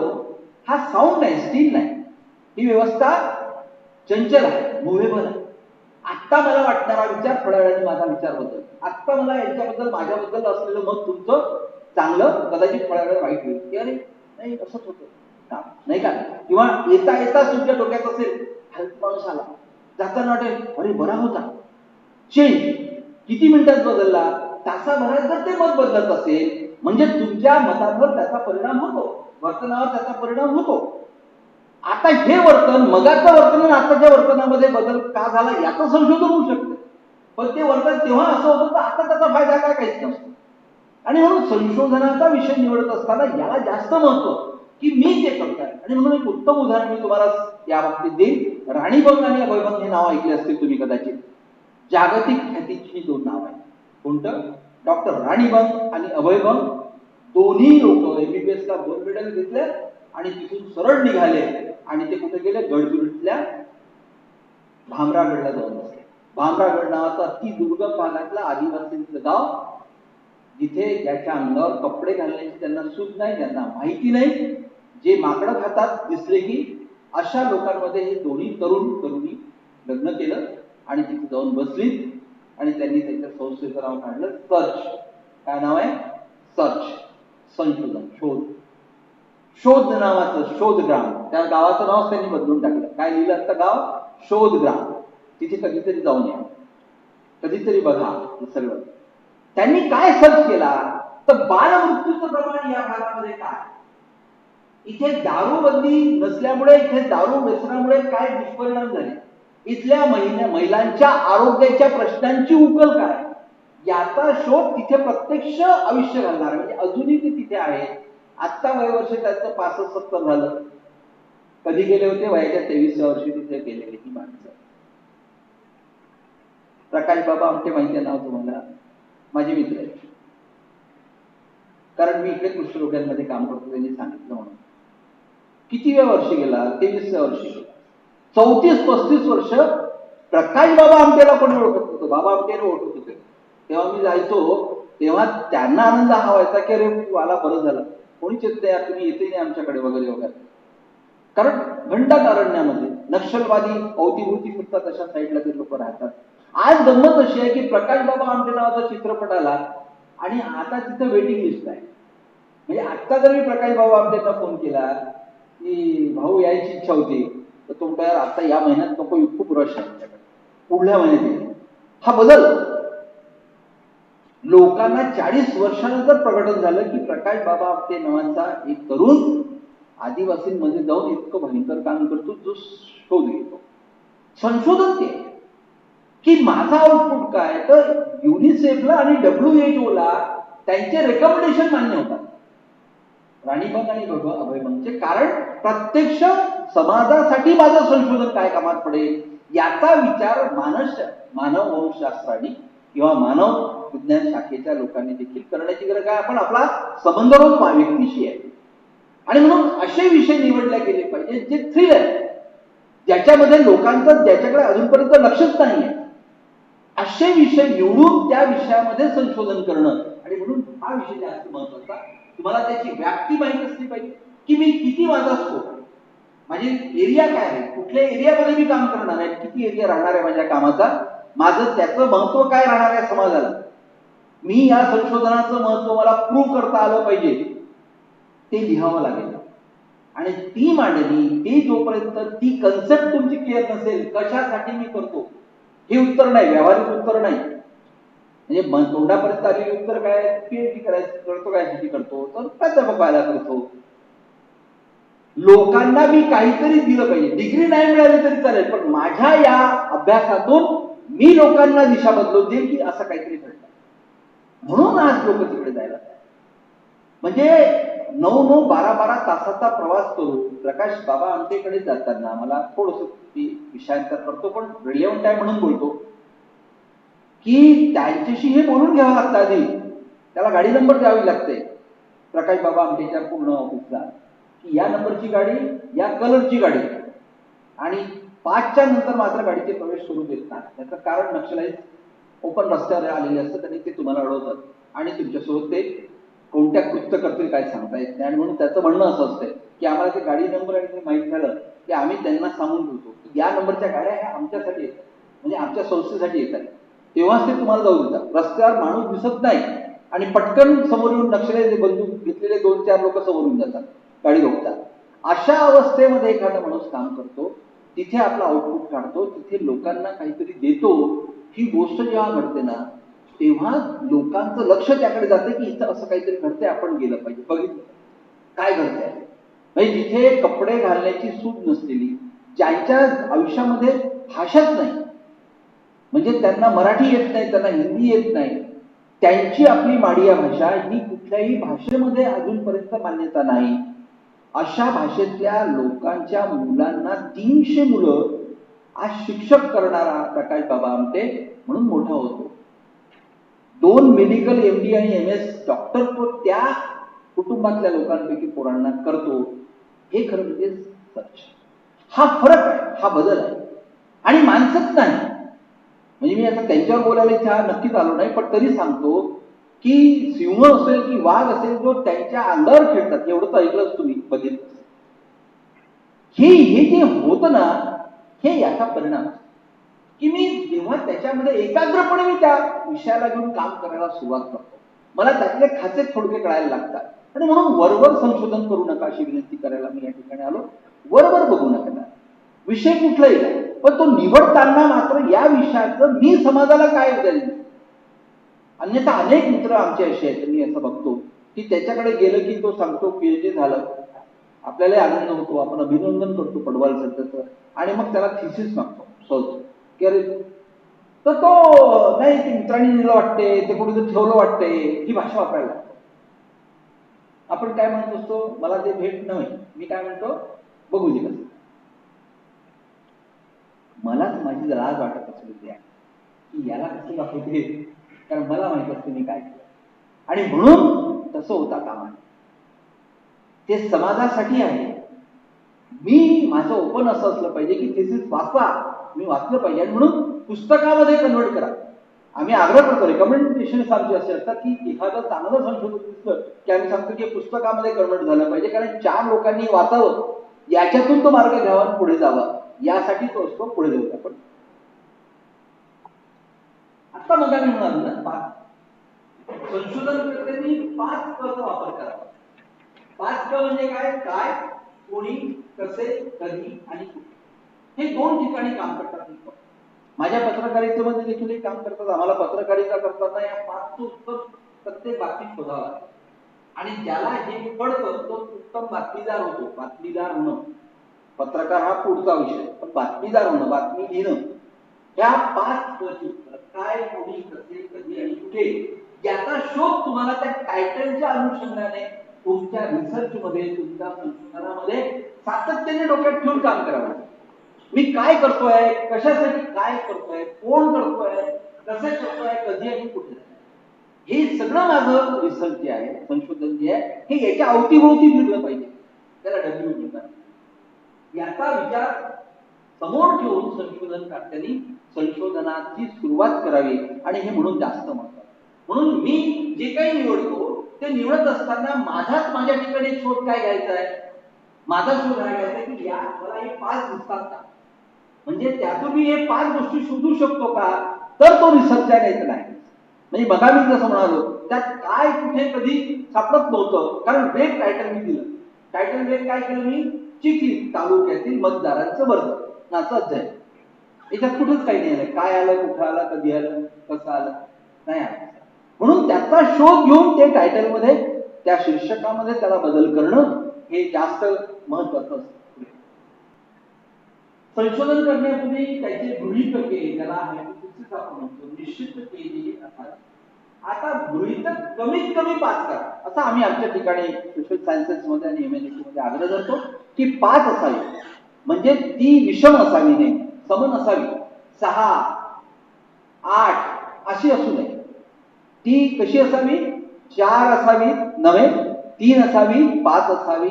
हा साऊंड आहे, स्टील नाही. ही व्यवस्था चंचल आहे, मुव्हेबल आहे. आत्ता मला वाटणारा विचार थोड्या वेळाने माझा विचार बदल. आत्ता मला यांच्याबद्दल माझ्याबद्दल असलेलं मत तुमचं चांगलं कदाचित थोड्या वेळ वाईट होईल की अरे नाही असंच होतं नाही का. किंवा येता येता तुमच्या डोक्यात असेल हलका माणूस आला, जाताना वाटेल अरे बरा होता. चेंज किती मिनिटात बदलला, तासाभरात जर ते मत बदलत असेल म्हणजे तुमच्या मतांवर त्याचा परिणाम होतो, वर्तनावर त्याचा परिणाम होतो. आता हे वर्तन, मगाचं वर्तन आणि आताच्या वर्तनामध्ये बदल का झाला याचं संशोधन होऊ शकतं. पण ते वर्तन तेव्हा असं होतं तर आता त्याचा फायदा काय काहीच नसतो. आणि म्हणून संशोधनाचा विषय निवडत असताना याला जास्त महत्व की मी ते करतोय. आणि म्हणून एक उत्तम उदाहरण मी तुम्हाला या बाबतीत देईन. राणीबंग आणि अभयबंग हे नाव ऐकले असतील तुम्ही कदाचित. जागतिक ख्यातीची 2 नाव आहेत. कोणतं, डॉक्टर राणीबंग आणि अभयबंग. दोन्ही लोक एमबीबीएस ला गोल्ड मेडल घेतले आणि तिथून सरळ निघाले आणि ते कुठे गेले, गडचिरोलीतल्या भामरागडला जाऊन बसले. भामरागड नावाचं अति दुर्गम भागातलं आदिवासींचं गाव, जिथे ज्याच्या अंगावर कपडे घालण्याची त्यांना सूट नाही, त्यांना माहिती नाही, जे माकडं खातात दिसले की अशा लोकांमध्ये हे दोन्ही तरुण तरुणी लग्न केलं आणि तिथे जाऊन बसली आणि त्यांनी त्यांच्या संस्थेचं नाव काढलं सर्च. काय नाव आहे, सर्च, संशोधन, शोध. शोध नावाचं शोधग्राम, त्या गावाचं नाव त्यांनी बदलून टाकलं. काय लिहिलं असतं गाव, शोधग्राम. तिथे कधीतरी जाऊन या, कधीतरी बघा हे सगळं. त्यांनी काय सर्च केला तर बालमृत्यूचं प्रमाण या भागामध्ये काय, इथे दारूबंदी नसल्यामुळे, इथे दारू व्यसनामुळे काय दुष्परिणाम झाले, इथल्या महिलांच्या आरोग्याच्या प्रश्नांची उकल काय, याचा शोध तिथे प्रत्यक्ष आयुष्य घालणार. म्हणजे अजूनही ते तिथे आहे. आत्ता वयवर्ष त्याचं 65-70 झालं. कधी गेले होते, वयाच्या 23व्या वर्षी तिथे गेलेले ही माणसं. प्रकाश बाबा आमचे माहिती आहे नाव तुम्हाला, माझे मित्र आहेत. कारण मी इकडे कृष्णरोग्यांमध्ये काम करतो, त्यांनी सांगितलं म्हणून. किती वेळ वर्षी गेला, 23व्या वर्षी गेला. 34-35 वर्ष प्रकाश बाबा आमटेला कोणी ओळखत होतं, बाबा आमटेला ओळखत होते. तेव्हा मी जायचो तेव्हा त्यांना आनंद हा व्हायचा की अरे मला बरं झालं, कोणीच येत नाही, तुम्ही येते नाही आमच्याकडे वगैरे वगैरे. कारण घंटाक अरण्यामध्ये नक्षलवादी अवतीभोवती फिरतात, अशा साईडला ते लोक राहतात. आज गंमत अशी आहे की प्रकाश बाबा आमटे नावाचा चित्रपट आला आणि आता तिथं वेटिंग लिस्ट आहे. म्हणजे आता जर मी प्रकाश बाबा आमटेंना फोन केला की भाऊ यायची इच्छा होती, तर तो म्हणतो यार आता या महिन्यात नको, खूप रश आहे आमच्याकडे, पुढल्या महिन्यात येईल. हा बदल लोकांना 40 वर्षानंतर प्रकटन झालं की प्रकाश बाबा आमटे नावाचा एक तरुण आदिवासींमध्ये जाऊन इतकं भयंकर काम करतो, जो शोध घेतो. संशोधन ते की माझा आउटपुट काय, तर युनिसेफला आणि WHO ला त्यांचे रेकमेंडेशन मान्य होतात. राणीबाग आणि अभयबागचे, कारण प्रत्यक्ष समाजासाठी माझं संशोधन काय कामात पडेल याचा विचार मानववंशशास्त्राने किंवा मानव विज्ञान शाखेच्या लोकांनी देखील करण्याची गरज आहे. आपण आपला संबंध रोज व्यक्तीशी आहे आणि म्हणून असे विषय निवडले गेले पाहिजे जे थ्रिल आहे, ज्याच्यामध्ये लोकांचं ज्याच्याकडे अजूनपर्यंत लक्षच नाहीये, असे विषय निवडून त्या विषयामध्ये संशोधन करणं. आणि म्हणून हा विषय जास्त महत्वाचा. तुम्हाला त्याची व्याप्ती माहित असली पाहिजे की मी किती माझा स्कोप आहे, माझी एरिया काय आहे, कुठल्या एरियामध्ये मी काम करणार आहे, किती एरिया राहणार आहे माझ्या कामाचा, माझं त्याचं महत्व काय राहणार आहे समाजाला, मी या संशोधनाचं महत्व मला प्रूव्ह करता आलं पाहिजे, ते लिहावं लागेल. आणि ती मांडणी, ती जोपर्यंत ती कन्सेप्ट तुमची क्लिअर नसेल, कशासाठी मी करतो हे उत्तर नाही, व्यावहारिक उत्तर नाही. म्हणजे तोंडापर्यंत आलेली उत्तर काय, PhD करायचं करतो, काय करतो, तर प्राध्यापक व्हायला करतो. लोकांना मी काहीतरी दिलं पाहिजे, डिग्री नाही मिळाली तरी चालेल, पण माझ्या या अभ्यासातून मी लोकांना दिशा बदलू दे की असं काहीतरी घडलं. म्हणून आज लोक तिकडे जायला, म्हणजे 9-9, 12-12 तासाचा प्रवास करून प्रकाश बाबा आमटेकडे जाताना मला थोडस विषयांतर करतो, पण रिलेव्हंट आहे म्हणून बोलतो की त्यांच्याशी हे बोलून घ्यावं लागतं. आधी त्याला गाडी नंबर द्यावी लागते प्रकाश बाबा आमटेच्या पूर्ण ऑफिसला, की या नंबरची गाडी, या कलरची गाडी, आणि 5च्या नंतर मात्र गाडीचे प्रवेश करू देत नाही. त्याचं कारण नक्षलाईट ओपन रस्त्यावर आलेले असतात आणि ते तुम्हाला अडवतात आणि तुमच्यासोबत ते कोणत्या कृत्य करतील काय सांगता येत नाही. आणि म्हणून त्याचं म्हणणं असं असतं की आम्हाला ते गाडी नंबर आणि माहीत झालं की आम्ही त्यांना सांगून ठेवतो की या नंबरच्या गाड्या ह्या आमच्यासाठी येतात, म्हणजे आमच्या संस्थेसाठी येतात, तेव्हाच ते तुम्हाला जाऊ देतात. रस्त्यावर माणूस दिसत नाही आणि पटकन समोर येऊन नक्षले बंदूक घेतलेले 2-4 लोक समोरून जातात, गाडी रोखतात. अशा अवस्थेमध्ये एखादा माणूस काम करतो, तिथे आपला आउटपुट काढतो, तिथे लोकांना काहीतरी देतो. ही गोष्ट जेव्हा घडते ना, तेव्हा लोकांचं लक्ष त्याकडे जातं की इथं असं काहीतरी घडतंय, आपण गेलं पाहिजे, बघितलं काय घडतंय. म्हणजे जिथे कपडे घालण्याची सूट नसलेली, ज्यांच्या आयुष्यामध्ये भाषाच नाही, म्हणजे त्यांना मराठी येत नाही, त्यांना हिंदी येत नाही, त्यांची आपली माडिया भाषा ही कुठल्याही भाषेमध्ये अजूनपर्यंत मान्यता नाही, अशा भाषेतल्या लोकांच्या मुलांना 300 मुलं आज शिक्षक करणारा प्रकाश बाबा आमटे म्हणून मोठा होतो. 2 मेडिकल MD आणि MS डॉक्टर तो त्या कुटुंबातल्या लोकांपैकी पोरांना करतो. हे खरं म्हणजे सच. हा फरक आहे, हा बदल आहे. आणि माणसंच नाही, म्हणजे मी आता त्यांच्यावर बोलायला इथे नक्कीच आलो नाही, पण तरी सांगतो की सिंह असेल की वाघ असेल, जो त्यांच्या अंगावर खेळतात, एवढं तर ऐकलंच तुम्ही, बघितलं. हे जे होतं ना, हे याचा परिणाम की मी जेव्हा त्याच्यामध्ये एकाग्रपणे मी त्या विषयाला घेऊन काम करायला सुरुवात करतो, मला त्यातले खाचे थोडके कळायला लागतात. आणि म्हणून वरवर संशोधन करू नका अशी विनंती करायला मी या ठिकाणी आलो. वरवर बघू नका, विषय कुठलाही नाही, पण तो निवडताना मात्र या विषयाचं मी समाजाला काय देईल. अन्यथा अनेक मित्र आमचे असे आहेत, मी असं बघतो की त्याच्याकडे गेलं की तो सांगतो PhD झालं, आपल्याला आनंद होतो, आपण अभिनंदन करतो पडवाल सर, आणि मग त्याला थिसिस मागतो सहज की अरे, तर तो नाही ते मित्रांनी दिलं वाटते, ते कुठे ठेवलं वाटते, ही भाषा वापरायला लागतो. आपण काय म्हणत असतो, मला ते भेट नाही, मी काय म्हणतो, बघू दे कसं. मलाच माझी लाज वाटत असली की याला कसं दाखवते, कारण मला माहित असते मी काय केलं. आणि म्हणून तसं होता कामा नये. ते समाजासाठी आहे. मी माझं ओपन असं असलं पाहिजे की थिसिस वाचा, मी वाचलं पाहिजे आणि म्हणून पुस्तकामध्ये कन्वर्ट करा. आम्ही आग्रह करतो, रेकमेंडेशन्स आमचे असे असतात की एखादं चांगलं संशोधन दिसलं की आम्ही सांगतो की पुस्तकामध्ये कन्वर्ट झालं पाहिजे, कारण 4 लोकांनी वाचावं, याच्यातून तो मार्ग घ्यावा आणि पुढे जावा, यासाठी तो असतो. पुढे जाऊया आपण. आता मग आम्ही म्हणालो ना, संशोधनकर्त्यांनी 5 क वापर करावा. 5 क म्हणजे काय? काय, कोणी, कसे, कधी आणि कुठे. हे 2 ठिकाणी काम करतात. माझ्या पत्रकारितेमध्ये देखील हे काम करतात. आम्हाला पत्रकारिता करताना या 5 चं उत्तर प्रत्येक बाबतीत शोधावं लागतं आणि ज्याला हे पडतं तो उत्तम बातमीदार होतो. बातमीदार होणं, पत्रकार हा पुढचा विषय, पण बातमीदार होणं, बातमी लिहिणं, या 5 क उत्तर काय, कोणी, कसे, कधी आणि कुठे याचा शोध तुम्हाला त्या टायटलच्या अनुषंगाने तुमच्या रिसर्च मध्ये, तुमच्या संशोधनामध्ये सातत्याने डोक्यात ठेवून काम करावं. मी काय करतोय, कशासाठी काय करतोय, कोण करतोय, कसं करतोय, कधी आणि कुठे, हे सगळं माझं रिसर्च जे आहे, संशोधन जे आहे, हे याच्या अवतीभोवती फिरलं पाहिजे. त्याला डब्ल्यू म्हणतात. याचा विचार समोर ठेवून संशोधनकर्त्यांनी संशोधनाची सुरुवात करावी आणि हे म्हणून जास्त महत्त्वाचं. म्हणून मी जे काही निवडतो ते निवडत असताना माझ्या ठिकाणी शोध काय घ्यायचा आहे, माझा शोध हा घ्यायचा आहे की या मला हे 5 दिसतात का, म्हणजे त्यातून मी हे 5 गोष्टी शोधू शकतो का, तर तो रिसर्च आहे, नाही तर नाही. म्हणजे बघा मी जसं म्हणालो त्यात काय, कुठे, कधी सापडत नव्हतं, कारण वेब टायटल मी दिलं. टायटल वेब काय केलं मी, चिखली तालुक्यातील मतदारांचं वर्ग नाचा अध्याय. याच्यात कुठंच काही नाही आलं, काय आलं, कुठं आलं, कधी आलं, कसं आलं, नाही आलं. म्हणून त्याचा शोध घेऊन ते टायटलमध्ये, त्या शीर्षकामध्ये त्याला बदल करणं हे जास्त महत्वाचं असतं. संशोधन करण्यापूर्वी त्याचे गृहीतके, त्याला हायपोथेसिस आपण म्हणतो, निश्चित केलेली असावी. आता गृहीतक कमीत कमी 5 करा, असं आम्ही आमच्या ठिकाणी सोशल सायन्सेस मध्ये आणि MSc मध्ये आग्रह करतो की 5 असावी. म्हणजे ती विषम असावी नाही, सम असावी. 6, 8 अशी असू नये. ती कशी असावी, 4 असावी नव्हे, 3 असावी, 5 असावी,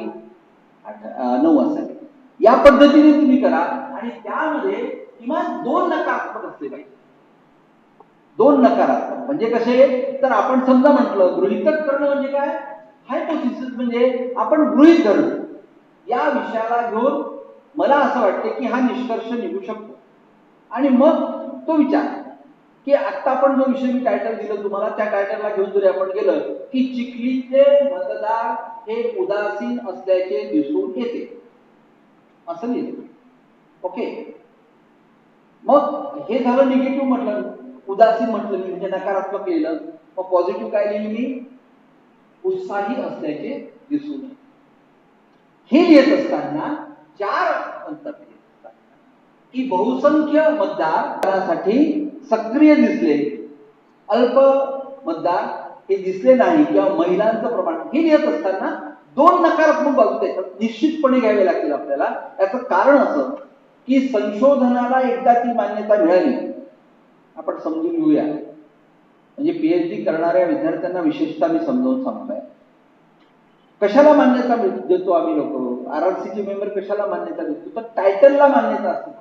9 असावी. या पद्धतीने तुम्ही करा आणि त्यामध्ये किमान 2 नकारात्मक असले पाहिजे. 2 नकारात्मक म्हणजे कसे, तर आपण समजा म्हटलं गृहीतक करणं म्हणजे काय, हायपोथेसिस म्हणजे आपण गृहीत धरणं. या विषयाला घेऊन मला असं वाटते की हा निष्कर्ष निघू शकतो आणि मग तो विचार की आता आपण जो विषय मी टायटल दिलं तुम्हाला, त्या टायटलला घेऊन जरी आपण गेलं की चिखलीचे मतदार हे उदासीन असल्याचे दिसून येते, असं लिहिलं. ओके, मग हे झालं निगेटिव्ह म्हटलं, उदासीन म्हटलं मी, म्हणजे नकारात्मक लिहिलं. मग पॉझिटिव्ह काय लिहिलं मी, उत्साही असल्याचे दिसून येते. हे लिहित असताना 4 अंतर की बहुसंख्य मतदारासाठी सक्रिय दिसले, अल्प मतदार हे दिसले नाही, किंवा महिलांचं प्रमाण, हे लिहित असताना 2 नकारात्मक बाजू त्याच्यात निश्चितपणे घ्यावे लागतील आपल्याला. याचं कारण असं की संशोधनाला एकदा ती मान्यता मिळाली, आपण समजून घेऊया. म्हणजे PhD करणाऱ्या विद्यार्थ्यांना विशेषतः मी समजावून सांगतोय, कशाला मान्यता देतो आम्ही लोक, RRCचे मेंबर कशाला मान्यता देतो, तर टायटलला मान्यता असते.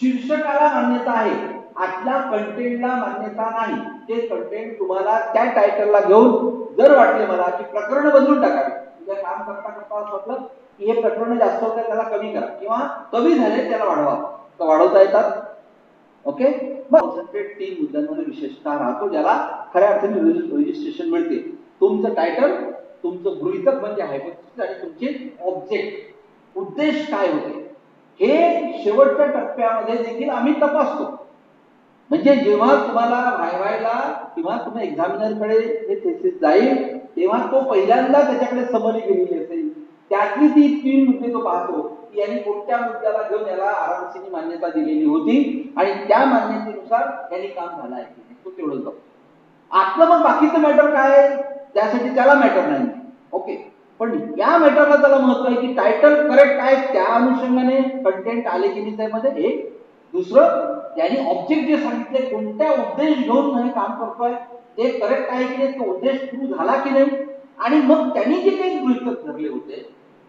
शीर्षकाला मान्यता आहे, आतल्या कंटेंटला मान्यता नाही. ते कंटेंट तुम्हाला त्या टायटलला घेऊन जर वाटले मला की प्रकरण बदलून टाकावे, म्हणजे काम करता करता असं वाटलं की हे प्रकरण जास्त होतं त्याला कमी करा, किंवा कमी झाले त्याला वाढवा, तर वाढवता येतात. ओके, मग कॉन्सन्ट्रेट 3 मुद्द्यांमध्ये विशेषतः राहतो, ज्याला खऱ्या अर्थाने रजिस्ट्रेशन मिळते. तुमचं टायटल, तुमचं गृहीतक म्हणजे हायपोथेसिस, आणि तुमचे ऑब्जेक्ट, उद्देश काय होते, हे शेवटच्या टप्प्यामध्ये देखील आम्ही तपासतो. म्हणजे जेव्हा तुम्हाला व्हायवायला किंवा तुम्ही एक्झामिनरकडे हे थेसिस जाईल, तेव्हा तो पहिल्यांदा त्याच्याकडे समरी गेलेली असेल, त्यातली ती 3 मुद्दे तो पाहतो की यांनी कोणत्या मुद्द्याला घेऊन याला RRCने मान्यता दिलेली होती आणि त्या मान्यतेनुसार यांनी काम झालं आहे की नाही, तो तेवढं जातो. आतलं मग बाकीचं मॅटर काय आहे, त्यासाठी त्याला मॅटर नाही. ओके, पण या मॅटरला त्याला महत्व आहे की टायटल करेक्ट आहे, त्या अनुषंगाने कंटेंट आले की नाही त्यामध्ये. एक दुसरं, त्यांनी ऑब्जेक्ट जे सांगितले, कोणत्या उद्देश घेऊन हे काम करतोय ते करेक्ट आहे की नाही, तो उद्देश पूर्ण झाला की नाही, आणि मग त्यांनी जे काही गृहीतक धरले होते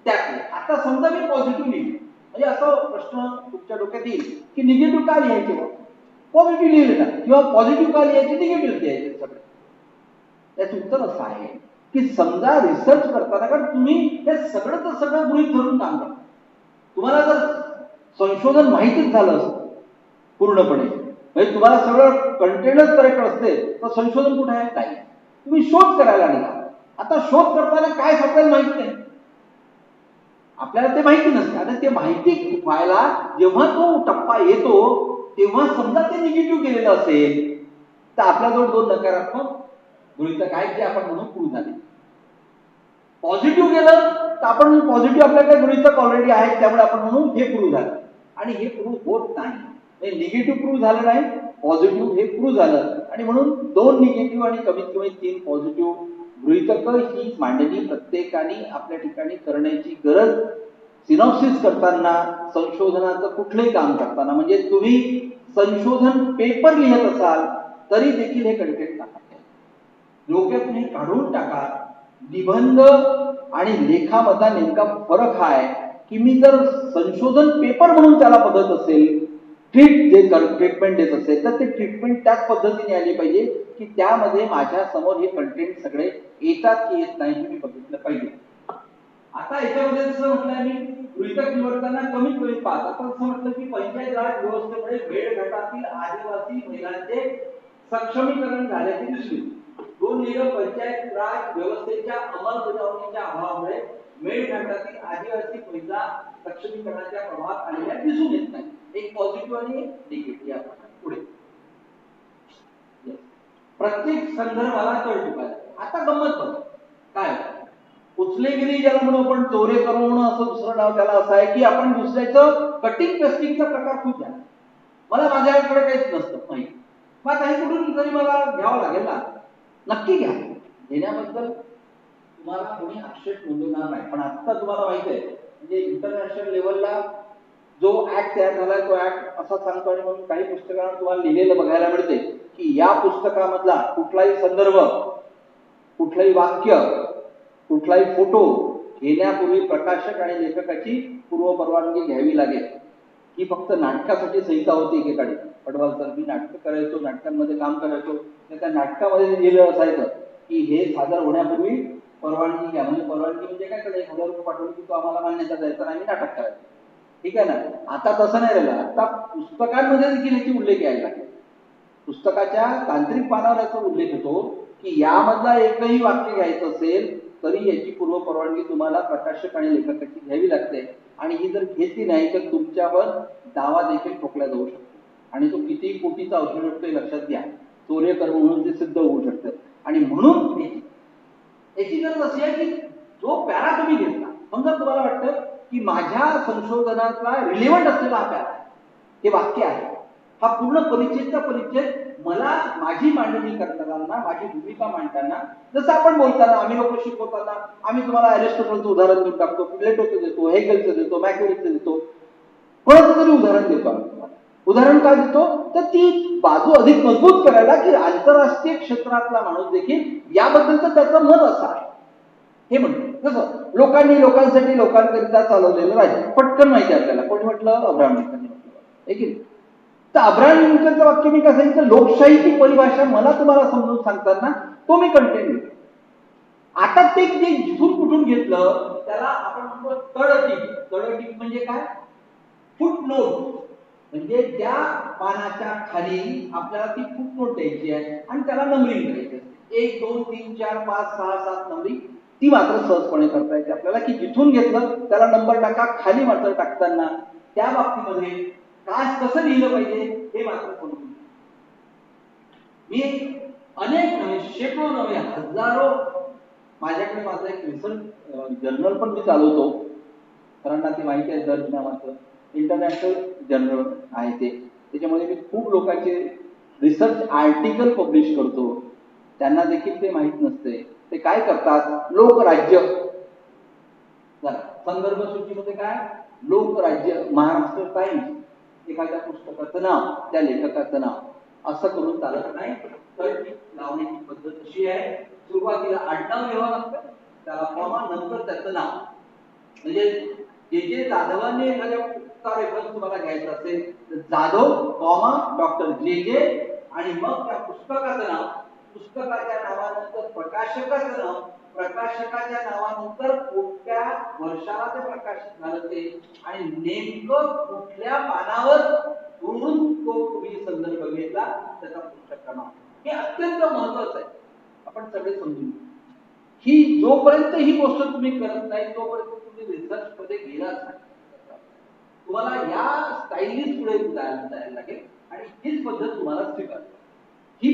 त्यातले. आता समजा मी पॉझिटिव्ह लिहिले, म्हणजे असं प्रश्न तुमच्या डोक्यात येईल की निगेटिव्ह का लिहायचे, पॉझिटिव्ह लिहिले ना, किंवा पॉझिटिव्ह का लिहायचे, निगेटिव्ह लिहायचे सगळे. त्याचं उत्तर असं आहे की समजा रिसर्च करताना, कारण तुम्ही हे सगळं गृहीत धरून काम करता, तुम्हाला जर संशोधन माहितीच झालं असतं पूर्णपणे, म्हणजे तुम्हाला सगळं कंटेनच करेक्ट असते, तर संशोधन कुठे आहे, नाही. तुम्ही शोध करायला निघा. आता शोध करताना काय सापडेल माहिती नाही, आपल्याला ते माहिती नसते. आता ते माहिती व्हायला जेव्हा तो टप्पा येतो, तेव्हा समजा ते निगेटिव्ह केलेलं असेल, तर आपल्याजवळ 2 नकारात्मक गृहीतक आहेत, जे आपण म्हणून प्रूव्ह झाले. पॉझिटिव्ह गेलं तर आपण पॉझिटिव्ह, आपल्याकडे गृहीतक ऑलरेडी आहेत, त्यामुळे आपण म्हणून हे प्रूव्ह झालं. आणि हे प्रूव्ह होत नाही, निगेटिव्ह प्रूव्ह झालं नाही, पॉझिटिव्ह हे प्रूव्ह झालं. आणि म्हणून 2 निगेटिव्ह आणि कमीत कमी 3 पॉझिटिव्ह गृहीतक ही मांडणी प्रत्येकाने आपल्या ठिकाणी करण्याची गरज. सिनॉप्सिस करताना, संशोधनाचं कुठलंही काम करताना, म्हणजे तुम्ही संशोधन पेपर लिहित असाल तरी देखील हे कंटेंट टाका, डोक्यातून हे काढून टाका. निबंध आणि लेखामधला नेमका फरक हा आहे की मी जर संशोधन पेपर म्हणून त्याला बघत असेल, ट्रीटमेंट देत असेल, तर ते ट्रीटमेंट त्याच पद्धतीने आली पाहिजे की त्यामध्ये माझ्या समोर हे कंटेंट सगळे येतात की येत नाही हे मी बघितलं पाहिजे. आता याच्यामध्ये जसं म्हटलं मी, गृहीतक निवडताना कमीत कमी 5. आपण असं म्हटलं की पंचायत राज व्यवस्थेमुळे मेळघाटातील आदिवासी महिलांचे सक्षमीकरण झाल्याचे दिसले. 2 नियम पंचायत राज व्यवस्थेच्या अंमलबजावणीच्या अभावामुळे मेळघाटातील आदिवासी महिला सक्षमीकरणाच्या प्रभावात आलेल्या दिसून येत नाही. एक पॉझिटिव्ह आणि एक निगेटिव्ह. पुढे प्रत्येक संदर्भाला तळ चुकायला. आता गंमत बघ काय, उचलेगिरी ज्याला म्हणून आपण, चोरेकरू म्हणून असं दुसरं नाव त्याला असं आहे की आपण दुसऱ्याचं कटिंग पेस्टिंगचा प्रकार खूप झाला. मला माझ्याकडे काहीच नसतं माहिती, मग काही कुठून तरी मला घ्यावं लागेल ना, नक्की घ्या. घेण्याबद्दल तुम्हाला कोणी आक्षेप नोंदवणार नाही. पण आता तुम्हाला माहिती आहे, म्हणजे इंटरनॅशनल लेवलला जो ऍक्ट तयार झालाय, तो ऍक्ट असा सांगतो, आणि म्हणून काही पुस्तकांना तुम्हाला लिहिलेलं बघायला मिळते की या पुस्तकामधला कुठलाही संदर्भ, कुठलंही वाक्य, कुठलाही फोटो घेण्यापूर्वी प्रकाशक आणि लेखकाची पूर्व परवानगी घ्यावी लागेल. ही फक्त नाटकासाठी संहिता होती एकेकाळी. पडवाल सर, मी नाटक करायचो, नाटकांमध्ये काम करायचो, त्या नाटकामध्ये लिहिलं असायचं की हे सादर होण्यापूर्वी परवानगी घ्या. म्हणजे परवानगी म्हणजे काय, तर 1000 रुपये पाठवून की तो आम्हाला मान्यता द्यायचा आणि आम्ही नाटक करायचं. ठीक आहे ना. आता तसं नाही राहिलं. आता पुस्तकांमध्ये देखील याची उल्लेख यायला लागेल. पुस्तकाच्या तांत्रिक पानावर याचा उल्लेख होतो की यामधला एकही वाक्य घ्यायचं असेल तरी याची पूर्व परवानगी तुम्हाला प्रकाशक आणि लेखकाची घ्यावी लागते. आणि ही जर घेतली नाही तर तुमच्यावर दावा देखील ठोकला जाऊ शकतो, आणि तो किती कोटीचा असू शकतो हे लक्षात घ्या. चोरेकरू म्हणून ते सिद्ध होऊ शकतं. आणि म्हणून याची गरज अशी आहे की जो पॅरा तुम्ही घेतला, समजा तुम्हाला वाटतं की माझ्या संशोधनातला रिलेव्हंट असलेला हा पॅरा, हे वाक्य आहे, हा पूर्ण परिच्छेदचा परिच्छेद मला माझी मांडणी करताना, माझी भूमिका मांडताना, जसं आपण बोलताना, आम्ही लोक शिकवताना आम्ही तुम्हाला अरिस्टॉटलचं उदाहरण देऊन टाकतो, प्लेटोचं देतो, हेगलचं देतो, मॅकियावेलीचं देतो, कोणाचं तरी उदाहरण देतो आम्ही तुम्हाला. उदाहरण काय देतो, तर ती बाजू अधिक मजबूत करायला की आंतरराष्ट्रीय क्षेत्रातला माणूस देखील याबद्दलचं त्याचं मत असं आहे हे म्हणतो. जसं लोकांसाठी लोकांकरिता चालवलेलं राज्य, पटकन माहिती आपल्याला. कोणी म्हटलं? अब्राहम लिंकनने म्हटलं, आहे की. तर अब्राहम लिंकनचं वाक्य मी कसं सांगितलं, लोकशाहीची परिभाषा मला तुम्हाला समजून सांगताना तो मी कंटेंट घेतो. आता ते जिथून कुठून घेतलं त्याला आपण म्हणतो तळटीप. तळटीप म्हणजे काय? फुटनोट. म्हणजे त्या पानाच्या खाली आपल्याला ती फुटनोट द्यायची आहे आणि त्याला नंबरिंग करायची असते. 1 2 3 4 5 6 7 नंबरिंग ती मात्र सहजपणे करता येते आपल्याला, की जिथून घेतलं त्याला नंबर टाका. खाली मात्र टाकताना त्या बाबतीमध्ये काय कसं लिहिलं पाहिजे हे मात्र समजून. मी अनेक नव्हे, शेकडो नव्हे, हजारो, माझ्याकडे माझं एक रिसर्च जर्नल पण मी चालवतो. सरांना ते माहिती आहे, दर नावाचं इंटरनॅशनल जर्नल आहे ते. त्याच्यामध्ये मी खूप लोकांचे रिसर्च आर्टिकल पब्लिश करतो. त्यांना देखील ते माहीत नसते. ते काय करतात, लोकराज्य संदर्भ सूचीमध्ये काय, लोकराज्य, महाराष्ट्र टाइम्स, एखाद्या पुस्तकाचं नाव, त्या लेखकाचं नाव, असं करून चालत नाही. तर लावण्याची पद्धत अशी आहे, सुरुवातीला आडनाव लिहावं लागतं, त्याला कॉमा, नंतर त्याचं नाव. म्हणजे जे जाधवांनी एखाद्या चा रेफरन्स तुम्हाला घ्यायचा असेल तर जाधव कॉमा डॉक्टर जे जे आणि मग त्या पुस्तकाचं नाव, पुस्तकाच्या नावानंतर प्रकाशकाचं नाव, प्रकाशकाच्या नावानंतर कोणत्या वर्षाला ते प्रकाशित झालं ते आणि नेमकं कुठल्या पानावर म्हणून तो तुम्ही संदर्भ घेतला त्याचा पुस्तक नाव. हे अत्यंत महत्वाचं आहे, आपण सगळे समजून घेऊ. ही जोपर्यंत ही गोष्ट तुम्ही करत नाही तोपर्यंत तुम्ही रिसर्च मध्ये गेलाच नाही. तुम्हाला या स्टाईलनीच पुढे जायला लागेल आणि हीच पद्धत तुम्हाला स्वीकारते. ही